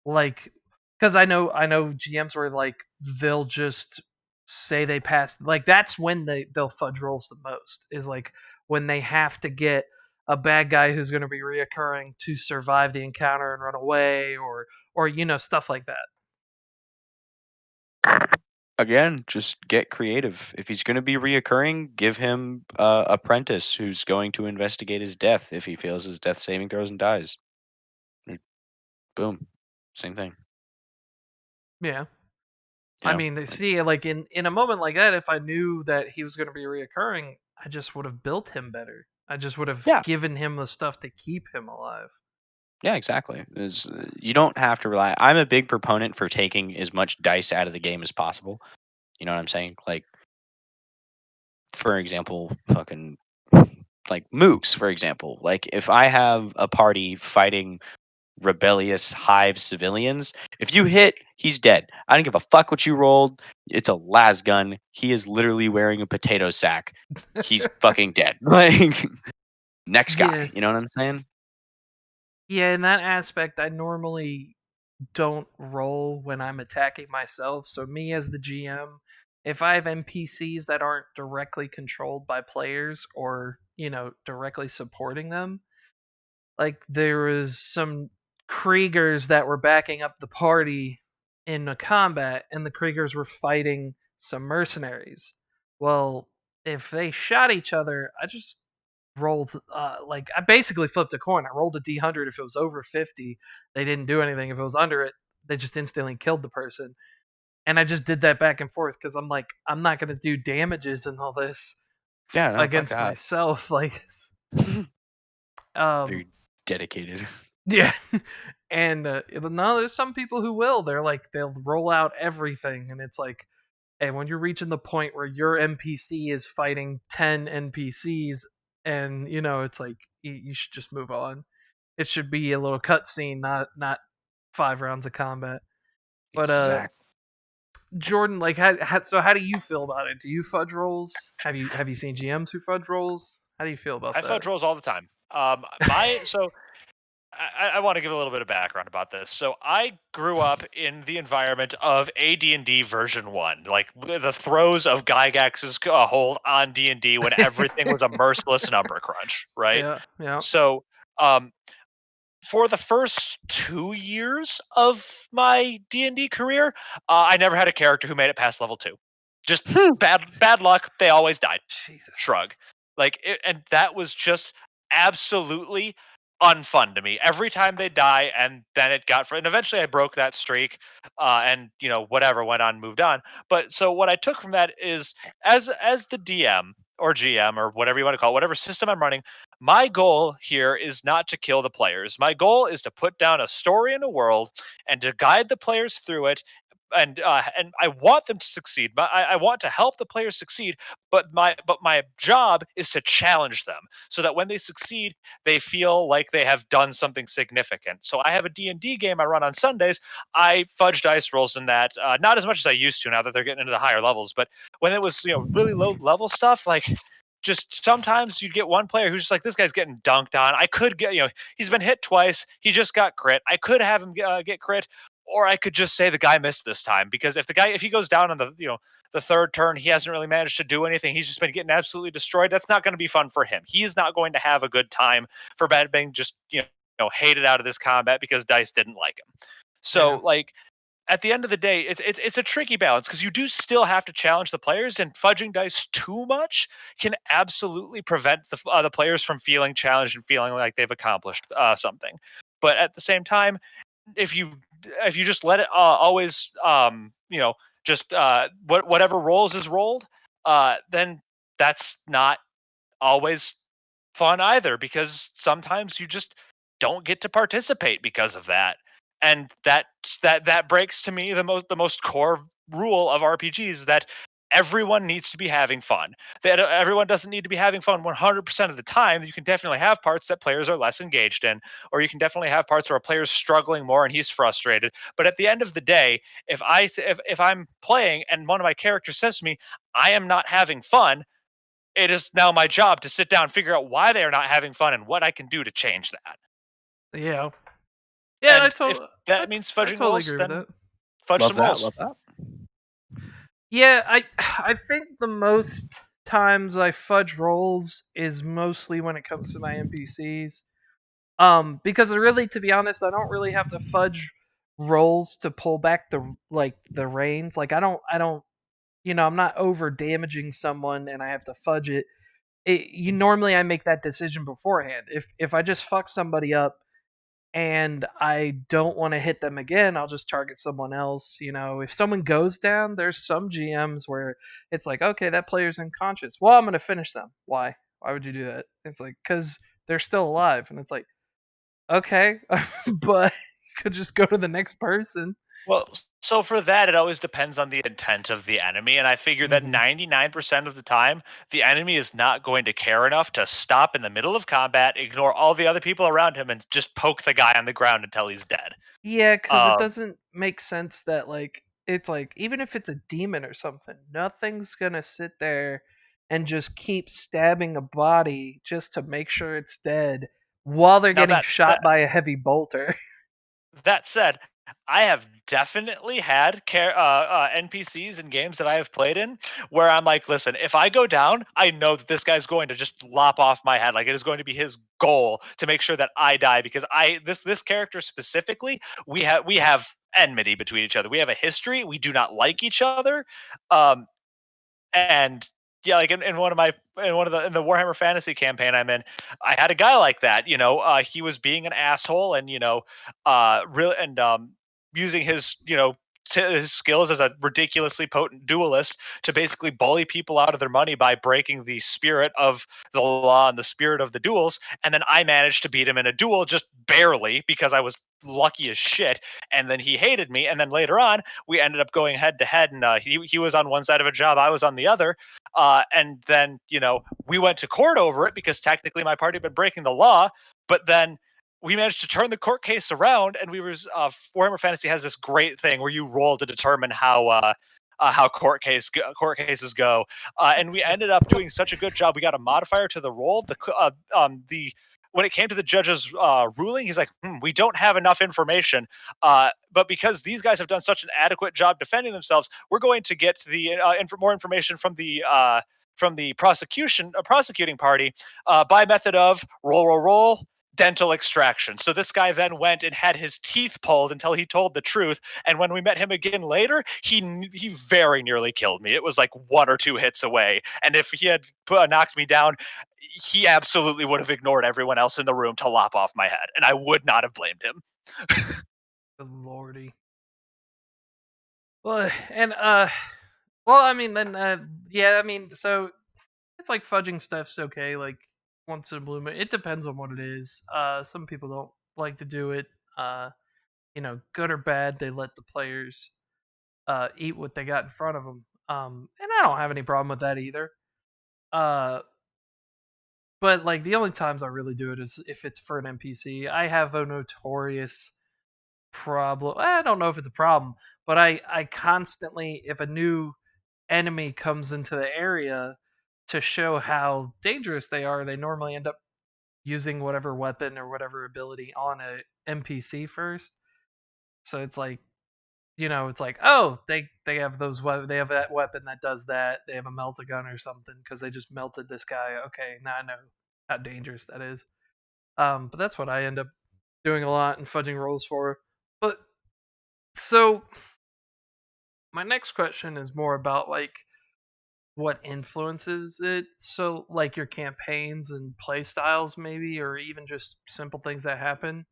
like Because I know GMs where like they'll just say they passed. Like that's when they'll fudge rolls the most. Is like when they have to get a bad guy who's going to be reoccurring to survive the encounter and run away, or stuff like that. Again, just get creative. If he's going to be reoccurring, give him apprentice who's going to investigate his death if he fails his death saving throws and dies. Boom, same thing. Yeah. You I know, mean, see, like in a moment like that, if I knew that he was going to be reoccurring, I just would have built him better. I just would have Yeah. given him the stuff to keep him alive. Yeah, exactly. You don't have to rely. I'm a big proponent for taking as much dice out of the game as possible. You know what I'm saying? Like, for example, fucking like mooks, for example. Like, if I have a party fighting rebellious hive civilians, if you hit, he's dead. I don't give a fuck what you rolled. It's a las gun. He is literally wearing a potato sack. He's fucking dead. Like, next Yeah. guy. You know what I'm saying? Yeah, in that aspect, I normally don't roll when I'm attacking myself. So me as the GM, if I have NPCs that aren't directly controlled by players or, directly supporting them, like there was some Kriegers that were backing up the party in a combat and the Kriegers were fighting some mercenaries. Well, if they shot each other, I just rolled like I basically flipped a coin. I rolled a D100 if it was over 50, they didn't do anything. If it was under it, they just instantly killed the person. And I just did that back and forth cuz I'm like I'm not going to do damages and all this Yeah, no, fuck against that. myself like um Very dedicated. yeah. And no, there's some people who will. They'll roll out everything and it's like and when you're reaching the point where your NPC is fighting 10 NPCs and it's like you should just move on. It should be a little cutscene, not 5 rounds of combat. But Exactly. Jordan, like so how do you feel about it? Do you fudge rolls? Have you seen GMs who fudge rolls? How do you feel about I that? fudge rolls all the time. So I want to give a little bit of background about this. So I grew up in the environment of AD&D version 1, like the throes of Gygax's hold on D&D when everything was a merciless number crunch, right? Yeah, yeah. So um, for the first 2 years of my D&D career, I never had a character who made it past level 2. Just bad luck. They always died. Jesus. Shrug. And that was just absolutely unfun to me. Every time they die, and then it got and eventually I broke that streak, and whatever went on, moved on. But so what I took from that is, as the DM or GM or whatever you want to call it, whatever system I'm running, my goal here is not to kill the players. My goal is to put down a story in a world and to guide the players through it. And I want them to succeed. But I want to help the players succeed. But my job is to challenge them so that when they succeed, they feel like they have done something significant. So I have a D&D game I run on Sundays. I fudge dice rolls in that, not as much as I used to now that they're getting into the higher levels. But when it was really low level stuff, like just sometimes you'd get one player who's just like, this guy's getting dunked on. I could get, he's been hit twice. He just got crit. I could have him get crit, or I could just say the guy missed this time, because if he goes down on the third turn, he hasn't really managed to do anything. He's just been getting absolutely destroyed. That's not going to be fun for him. He is not going to have a good time for Bad Bang just hated out of this combat because dice didn't like him. So Yeah. like at the end of the day, it's a tricky balance, because you do still have to challenge the players, and fudging dice too much can absolutely prevent the players from feeling challenged and feeling like they've accomplished something. But at the same time, if you just let it always just whatever rolls is rolled, then that's not always fun either, because sometimes you just don't get to participate because of that. And that breaks, to me, the most core rule of RPGs, that everyone needs to be having fun. That everyone doesn't need to be having fun 100% of the time. You can definitely have parts that players are less engaged in, or you can definitely have parts where a player's struggling more and he's frustrated. But at the end of the day, if I'm playing and one of my characters says to me, I am not having fun, it is now my job to sit down and figure out why they are not having fun and what I can do to change that. Yeah. Yeah, And if I that means fudging totally rolls, agree with then that. fudge Love some that. rolls. Love that. Yeah, I think the most times I fudge rolls is mostly when it comes to my NPCs. Because really, to be honest, I don't really have to fudge rolls to pull back the reins. Like I don't, I'm not over damaging someone and I have to fudge it. Normally I make that decision beforehand. If I just fuck somebody up and I don't want to hit them again, I'll just target someone else. If someone goes down, there's some GMs where it's like, okay, that player's unconscious. Well, I'm gonna finish them. Why? Why would you do that? It's like because they're still alive, and it's like, okay, but you could just go to the next person. Well, so for that, it always depends on the intent of the enemy, and I figure that Mhm. 99% of the time, the enemy is not going to care enough to stop in the middle of combat, ignore all the other people around him, and just poke the guy on the ground until he's dead. Yeah, because it Um, doesn't make sense that it's like even if it's a demon or something, nothing's gonna sit there and just keep stabbing a body just to make sure it's dead while they're Now getting that shot by a heavy bolter. That said, I have definitely had NPCs in games that I have played in where I'm like, listen, if I go down, I know that this guy's going to just lop off my head. Like it is going to be his goal to make sure that I die because this character specifically, we have enmity between each other. We have a history. We do not like each other. Um, and yeah, like in one of my in the Warhammer Fantasy campaign I'm in, I had a guy like that. He was being an asshole, and real and using his his skills as a ridiculously potent duelist to basically bully people out of their money by breaking the spirit of the law and the spirit of the duels. And then I managed to beat him in a duel just barely because I was lucky as shit. And then he hated me. And then later on, we ended up going head to head, and he was on one side of a job, I was on the other. And then we went to court over it because technically my party had been breaking the law. But then we managed to turn the court case around, and Warhammer Fantasy has this great thing where you roll to determine how court cases go, and we ended up doing such a good job. We got a modifier to the roll. The when it came to the judge's ruling, he's like, "We don't have enough information, but because these guys have done such an adequate job defending themselves, we're going to get the more information from the prosecuting party by method of roll, dental extraction." So this guy then went and had his teeth pulled until he told the truth. And when we met him again later, he very nearly killed me. It was like one or two hits away. And if he had knocked me down, he absolutely would have ignored everyone else in the room to lop off my head, and I would not have blamed him. Good lordy. Well, and well, I mean, then yeah, I mean, so it's like fudging stuff's okay. Like once in a blue moon, it depends on what it is. Some people don't like to do it. Uh, good or bad, they let the players eat what they got in front of them. And I don't have any problem with that either. Uh, but like the only times I really do it is if it's for an NPC. I have a notorious problem. I don't know if it's a problem, but I constantly, if a new enemy comes into the area to show how dangerous they are, they normally end up using whatever weapon or whatever ability on a NPC first. So it's like, it's like, oh, they have they have that weapon that does that. They have a melt a gun or something because they just melted this guy. Okay, now I know how dangerous that is. But that's what I end up doing a lot and fudging rolls for. But so my next question is more about like what influences it. So like your campaigns and play styles maybe, or even just simple things that happen.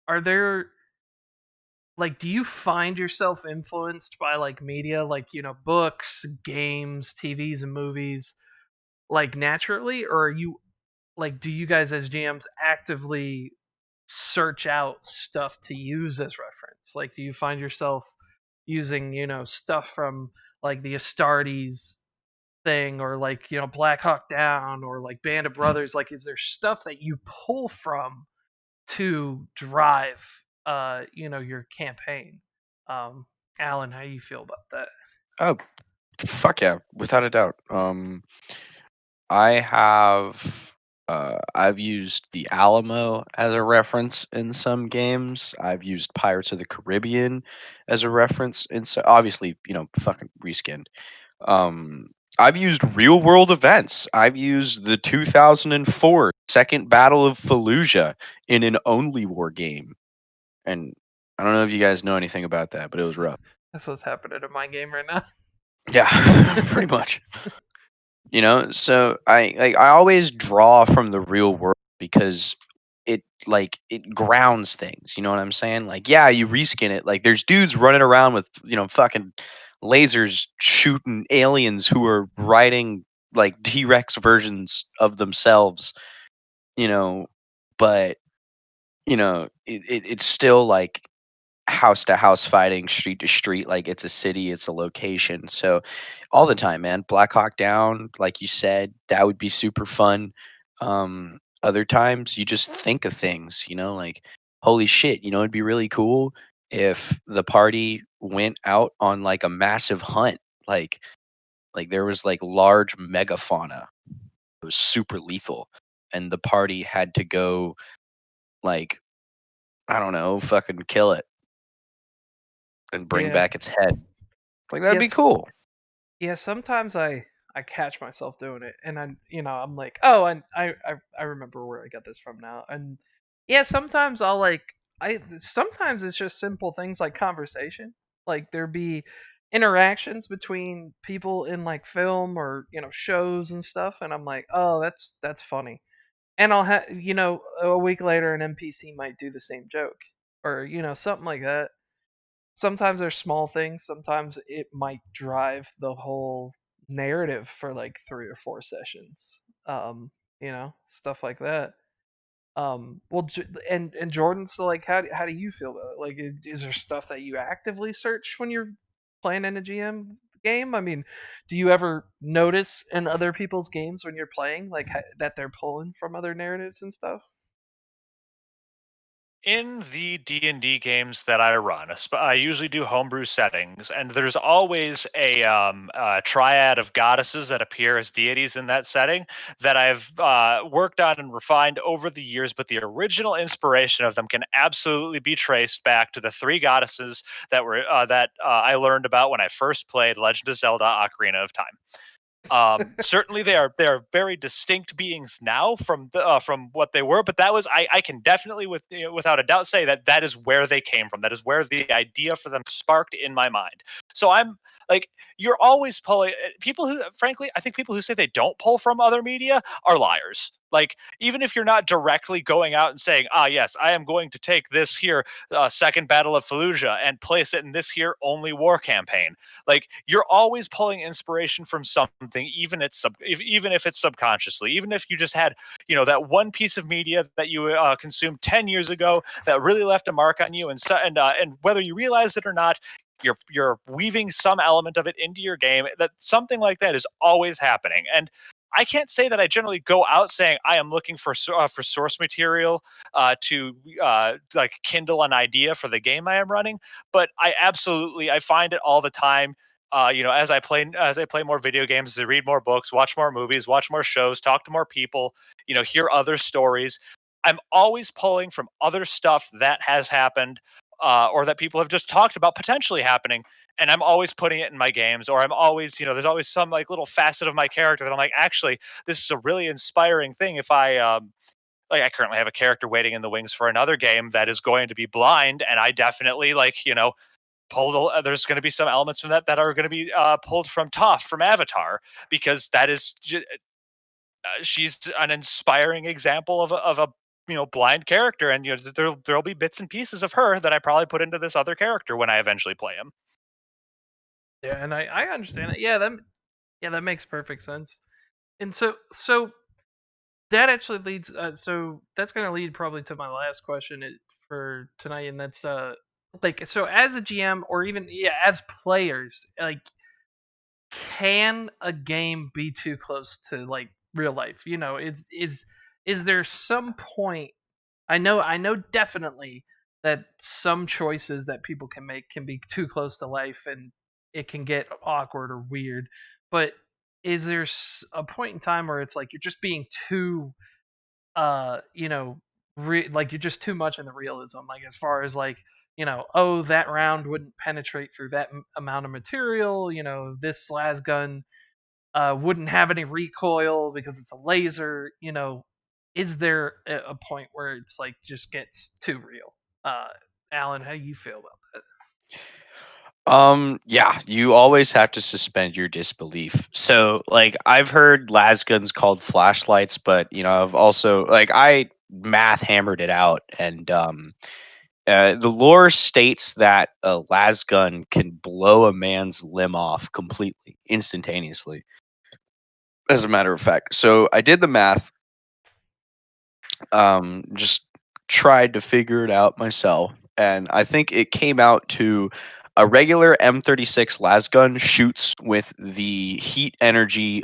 Are there like do you find yourself influenced by like media like books, games, TVs and movies like naturally, or are you like do you guys as GMs actively search out stuff to use as reference? Like, do you find yourself using, stuff from like the Astartes thing or like, Black Hawk Down or like Band of Brothers? Like, is there stuff that you pull from to drive, your campaign? Um, Alan, how do you feel about that? Oh, fuck yeah, without a doubt. I have I've used the Alamo as a reference in some games. I've used Pirates of the Caribbean as a reference in so obviously, fucking reskinned. Um, I've used real world events. I've used the 2004 Second Battle of Fallujah in an Only War game. And I don't know if you guys know anything about that, but it was rough. That's what's happening in my game right now. Yeah, pretty much. So I always draw from the real world because it grounds things. You know what I'm saying? Like, yeah, you reskin it. Like, there's dudes running around with fucking lasers shooting aliens who are riding like T-Rex versions of themselves. You know, but it's still like house to house fighting, street to street, like it's a city, it's a location. So all the time, man. Black Hawk Down, like you said, that would be super fun. Other times you just think of things, like holy shit, it'd be really cool if the party went out on like a massive hunt. Like there was like large megafauna. It was super lethal. And the party had to go like, I don't know, fucking kill it and bring Yeah. back its head. Like that'd be Yes. cool. Yeah. Sometimes I catch myself doing it, and I'm like, oh, I remember where I got this from now, and yeah, sometimes sometimes it's just simple things like conversation, like there be interactions between people in like film or shows and stuff, and I'm like, oh, that's funny, and I'll have a week later an NPC might do the same joke or something like that. Sometimes there's small things, sometimes it might drive the whole narrative for like 3 or 4 sessions. Stuff like that. Well, and Jordan, so like, how do you feel about it? Like, is there stuff that you actively search when you're playing in a GM game? I mean, do you ever notice in other people's games when you're playing, like, that they're pulling from other narratives and stuff? In the D&D games that I run, I usually do homebrew settings, and there's always a triad of goddesses that appear as deities in that setting that I've worked on and refined over the years. But the original inspiration of them can absolutely be traced back to the three goddesses that I learned about when I first played Legend of Zelda: Ocarina of Time. Certainly they are very distinct beings now from what they were, but that was I can definitely without a doubt say that that is where they came from. That is where the idea for them sparked in my mind. So I'm like, you're always pulling people who, frankly, I think people who say they don't pull from other media are liars. Like, even if you're not directly going out and saying, ah, yes, I am going to take this here second battle of Fallujah and place it in this here only war campaign, like, you're always pulling inspiration from something, even if it's subconsciously, even if you just had that one piece of media that you consumed 10 years ago that really left a mark on you, and whether you realize it or not, you're weaving some element of it into your game. That something like that is always happening. And I can't say that I generally go out saying I am looking for source material to like kindle an idea for the game I am running, but I find it all the time. As I play more video games, I read more books, watch more movies, watch more shows, talk to more people, hear other stories. I'm always pulling from other stuff that has happened, or that people have just talked about potentially happening, and I'm always putting it in my games. Or I'm always, there's always some like little facet of my character that I'm like, actually, this is a really inspiring thing. If I like, I currently have a character waiting in the wings for another game that is going to be blind, and I definitely there's going to be some elements from that are going to be pulled from Toph from Avatar, because she's an inspiring example of a blind character, and there'll be bits and pieces of her that I probably put into this other character when I eventually play him. Yeah, and I understand it. Yeah, that makes perfect sense. And so that actually leads. So that's going to lead probably to my last question for tonight, and that's like, so as a GM or even, yeah, as players, like, can a game be too close to like real life? Is there some point? I know definitely that some choices that people can make can be too close to life, and it can get awkward or weird. But is there a point in time where it's like you're just being too you know, like you're just too much in the realism. Like as far as like, oh, that round wouldn't penetrate through that amount of material. This las gun wouldn't have any recoil because it's a laser. Is there a point where it's like just gets too real? Alan, how do you feel about that? Yeah, you always have to suspend your disbelief. So, like, I've heard las guns called flashlights, but I've also I math hammered it out, and the lore states that a las gun can blow a man's limb off completely, instantaneously. As a matter of fact, so I did the math. Just tried to figure it out myself, and I think it came out to a regular M36 las gun shoots with the heat energy,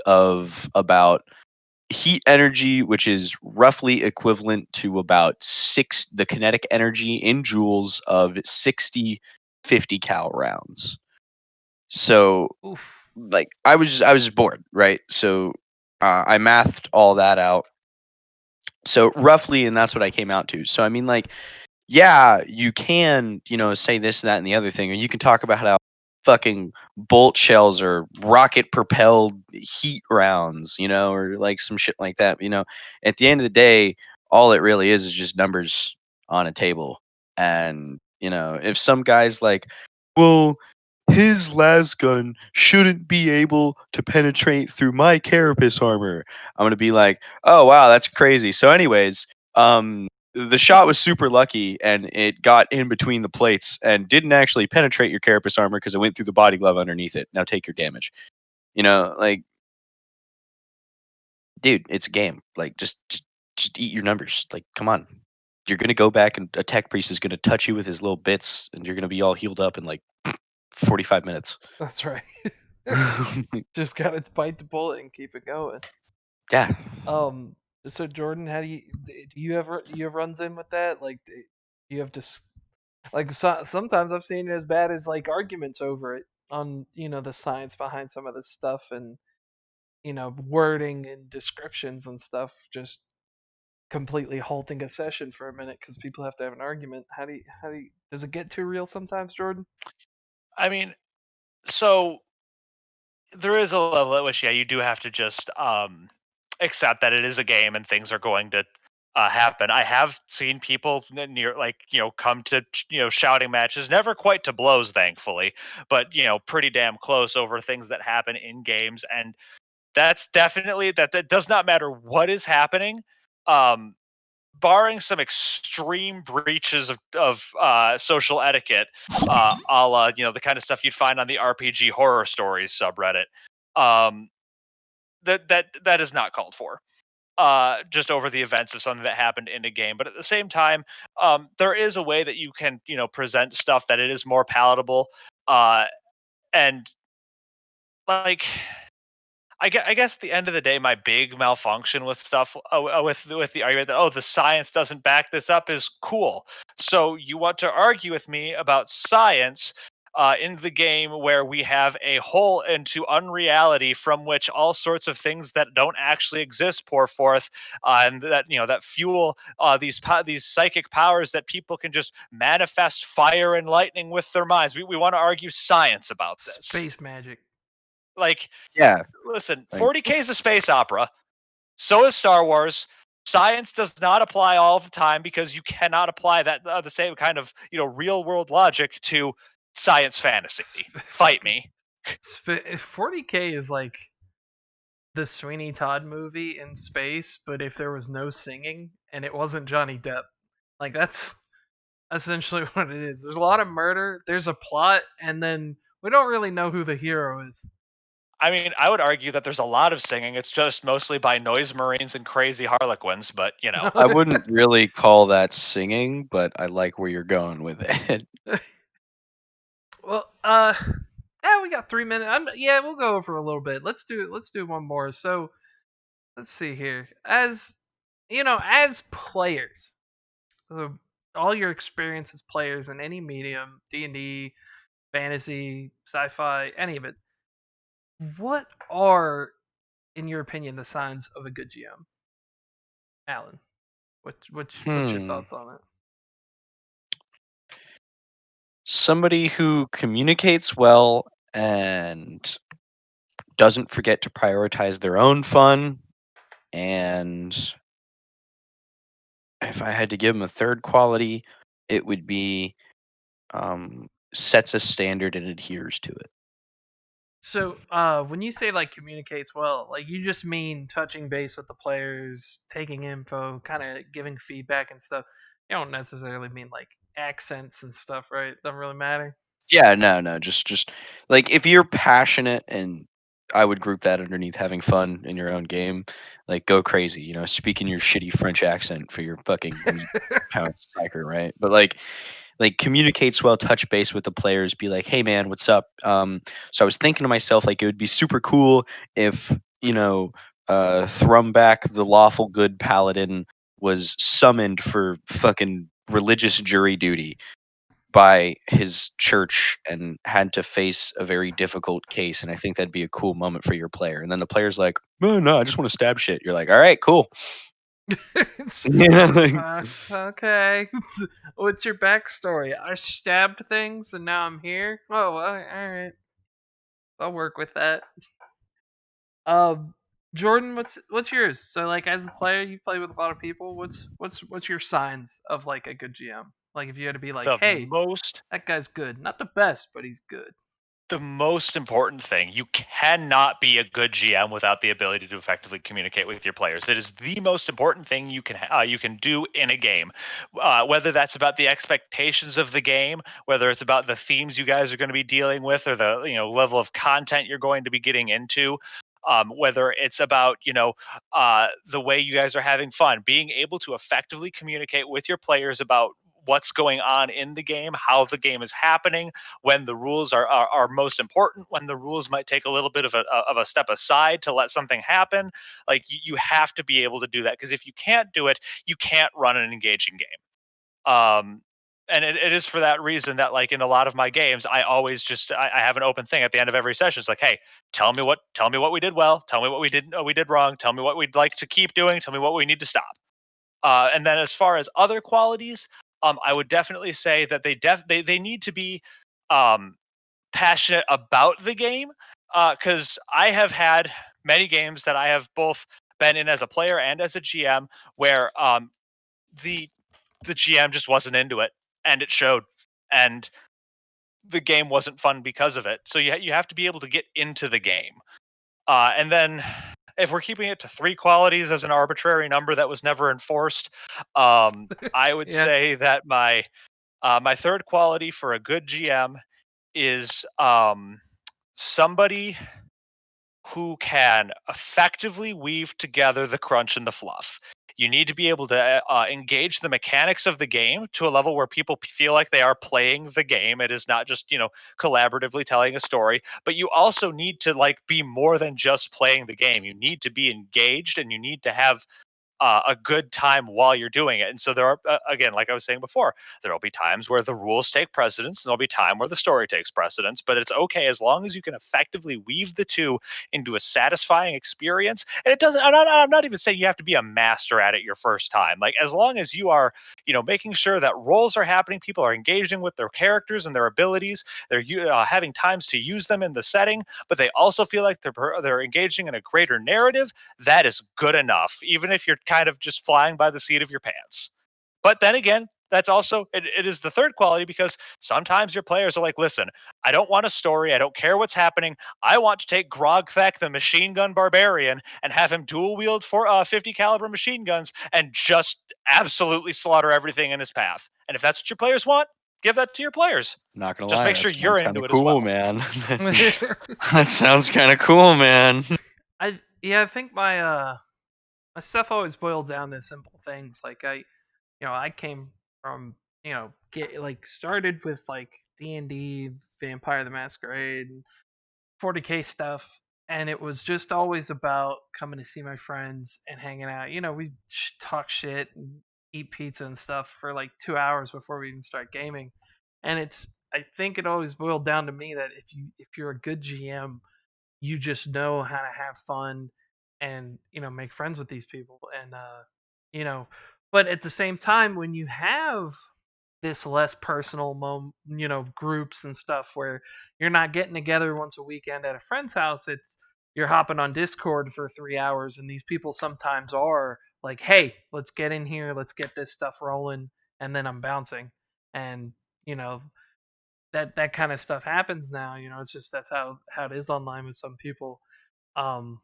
which is roughly equivalent to about the kinetic energy in joules of 60 50 cal rounds. So, Oof. like, I was just bored, right? So I mathed all that out. So roughly, and that's what I came out to. So I mean, like, yeah, you can, say this, that, and the other thing, or you can talk about how fucking bolt shells are rocket propelled heat rounds, or like some shit like that. At the end of the day, all it really is just numbers on a table. And, if some guy's like, well, his las gun shouldn't be able to penetrate through my carapace armor, I'm gonna be like, oh wow, that's crazy. So, anyways, the shot was super lucky and it got in between the plates and didn't actually penetrate your carapace armor because it went through the body glove underneath it. Now take your damage. Like, dude, it's a game. Like, just eat your numbers. Like, come on. You're gonna go back and a tech priest is gonna touch you with his little bits and you're gonna be all healed up in like 45 minutes. That's right. Just gotta bite the bullet and keep it going. Yeah. Um. So Jordan, how do you have runs in with that? Like, do you have to like sometimes I've seen it as bad as like arguments over it on the science behind some of this stuff and wording and descriptions and stuff just completely halting a session for a minute because people have to have an argument. How do you does it get too real sometimes, Jordan? I mean, so there is a level at which, yeah, you do have to just accept that it is a game and things are going to happen. I have seen people near, like, come to shouting matches, never quite to blows, thankfully, but pretty damn close over things that happen in games, and that's definitely that does not matter what is happening. Um, Barring some extreme breaches of social etiquette, a la the kind of stuff you'd find on the RPG horror stories subreddit, um, that is not called for. Just over the events of something that happened in a game, but at the same time, there is a way that you can present stuff that it is more palatable, and like I guess at the end of the day, my big malfunction with stuff, with the argument that, oh, the science doesn't back this up, is cool. So you want to argue with me about science in the game where we have a hole into unreality from which all sorts of things that don't actually exist pour forth, and that that fuel these psychic powers that people can just manifest fire and lightning with their minds. We want to argue science about this, Space magic. like. Yeah. Listen, Like, 40K is a space opera. So is Star Wars. Science does not apply all the time because you cannot apply that the same kind of real world logic to science fantasy. Fight Fucking me. 40K is like the Sweeney Todd movie in space, but if there was no singing and it wasn't Johnny Depp. Like that's essentially what it is. There's a lot of murder, there's a plot, and then we don't really know who the hero is. I mean, I would argue that there's a lot of singing. It's just mostly by noise marines and crazy harlequins, but I wouldn't really call that singing, but I like where you're going with it. Well, yeah, we got 3 minutes. Yeah, we'll go over a little bit. Let's do one more. So let's see here. As as players, uh, all your experience as players in any medium, D&D, fantasy, sci-fi, any of it. What are, in your opinion, the signs of a good GM, Alan? What's your thoughts on it? Somebody who communicates well and doesn't forget to prioritize their own fun. And if I had to give them a third quality, it would be sets a standard and adheres to it. So, when you say like communicates well, like you just mean touching base with the players, taking info, kind of giving feedback and stuff. You don't necessarily mean like accents and stuff, right? Doesn't really matter. Yeah, no, just like if you're passionate, and I would group that underneath having fun in your own game, like go crazy, speaking your shitty French accent for your fucking meat pound striker, right? But like communicates well, touch base with the players, be like, hey man, what's up? So I was thinking to myself, like it would be super cool if, Thrumback, the lawful good paladin, was summoned for fucking religious jury duty by his church and had to face a very difficult case. And I think that'd be a cool moment for your player. And then the player's like, no, I just want to stab shit. You're like, all right, cool. Yeah, like, Okay. What's your backstory? I stabbed things and now I'm here. Oh, well, all right. I'll work with that. Um, Jordan, what's yours? So, like, as a player, you play with a lot of people. What's your signs of like a good GM? Like, if you had to be like, The hey, most that guy's good. Not the best, but he's good. the most important thing, you cannot be a good GM without the ability to effectively communicate with your players. It is the most important thing you can do in a game, whether that's about the expectations of the game, whether it's about the themes you guys are going to be dealing with, or the level of content you're going to be getting into. Whether it's about the way you guys are having fun, being able to effectively communicate with your players about what's going on in the game, how the game is happening, when the rules are most important, when the rules might take a little bit of a step aside to let something happen. Like you have to be able to do that, because if you can't do it, you can't run an engaging game. And it is for that reason that, like, in a lot of my games, I always just I have an open thing at the end of every session. It's like, hey, tell me what we did well, tell me what we did wrong, tell me what we'd like to keep doing, tell me what we need to stop. And then as far as other qualities, I would definitely say that they need to be um, passionate about the game, because I have had many games that I have both been in as a player and as a GM where the the GM just wasn't into it, and it showed, and the game wasn't fun because of it. So you have to be able to get into the game. And then if we're keeping it to three qualities as an arbitrary number that was never enforced, I would Yeah. say that my third quality for a good GM is somebody who can effectively weave together the crunch and the fluff. You need to be able to engage the mechanics of the game to a level where people feel like they are playing the game. It is not just collaboratively telling a story, but you also need to like be more than just playing the game. You need to be engaged, and you need to have a good time while you're doing it. And so there are, again, like I was saying before, there will be times where the rules take precedence, and there'll be time where the story takes precedence. But it's okay as long as you can effectively weave the two into a satisfying experience. And it doesn't. I'm not even saying you have to be a master at it your first time. Like, as long as you are, making sure that roles are happening, people are engaging with their characters and their abilities. They're having times to use them in the setting, but they also feel like they're engaging in a greater narrative. That is good enough, even if you're kind of just flying by the seat of your pants. But then again, that's also it is the third quality, because sometimes your players are like, listen, I don't want a story, I don't care what's happening. I want to take Grogthek, the machine gun barbarian, and have him dual wield for 50 caliber machine guns and just absolutely slaughter everything in his path. And if that's what your players want, give that to your players. not gonna Just lie, make that sure sounds you're kind into of it as cool, well. man. That sounds kind of cool, man. I think my stuff always boiled down to simple things. Like I came from get like started with like D&D, Vampire the Masquerade, 40K stuff, and it was just always about coming to see my friends and hanging out. We talk shit and eat pizza and stuff for like 2 hours before we even start gaming. And I think it always boiled down to me that if you're a good GM, you just know how to have fun and make friends with these people. And you know But at the same time, when you have this less personal groups and stuff where you're not getting together once a weekend at a friend's house, it's you're hopping on Discord for 3 hours, and these people sometimes are like, hey, let's get in here, let's get this stuff rolling, and then I'm bouncing. And you know that kind of stuff happens now. It's just that's how it is online with some people. um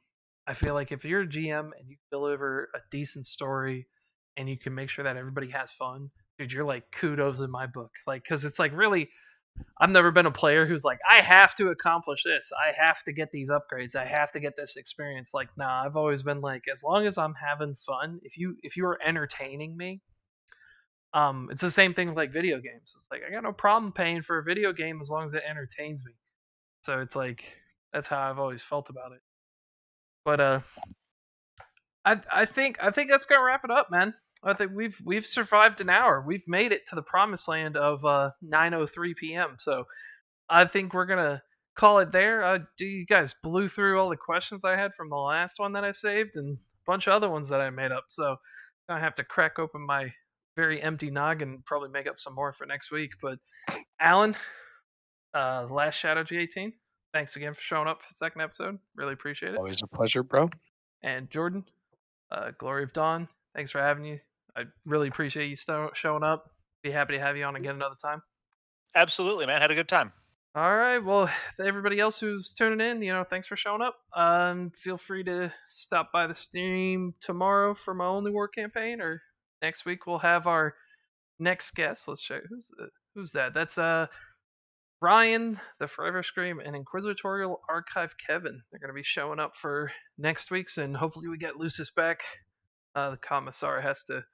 I feel like if you're a GM and you deliver a decent story and you can make sure that everybody has fun, dude, you're like kudos in my book. Like, because it's like really, I've never been a player who's like, I have to accomplish this, I have to get these upgrades, I have to get this experience. Like, nah, I've always been like, as long as I'm having fun, if you are entertaining me, it's the same thing with like video games. It's like I got no problem paying for a video game as long as it entertains me. So it's like that's how I've always felt about it. But I think that's gonna wrap it up, man. I think we've survived an hour. We've made it to the promised land of 9:03 p.m. So I think we're gonna call it there. Do you guys blew through all the questions I had from the last one that I saved and a bunch of other ones that I made up. So I have to crack open my very empty noggin and probably make up some more for next week. But Alan, last Shadow G18. Thanks again for showing up for the second episode. Really appreciate it. Always a pleasure, bro. And Jordan, Glory of Dawn. Thanks for having you. I really appreciate you showing up. Be happy to have you on again another time. Absolutely, man. Had a good time. All right. Well, to everybody else who's tuning in, thanks for showing up. Feel free to stop by the stream tomorrow for my Only War campaign, or next week we'll have our next guest. Let's check who's that. That's Ryan, the Forever Scream, and Inquisitorial Archive Kevin. They're going to be showing up for next week's, and hopefully we get Lucis back. The commissar has to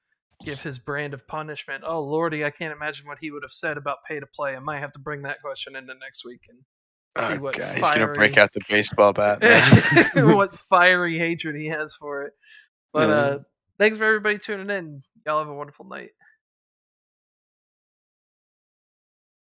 give his brand of punishment. Oh lordy, I can't imagine what he would have said about pay to play. I might have to bring that question into next week and see what God, fiery... he's gonna break out the baseball bat, man. what fiery hatred he has for it. But thanks for everybody tuning in. Y'all have a wonderful night.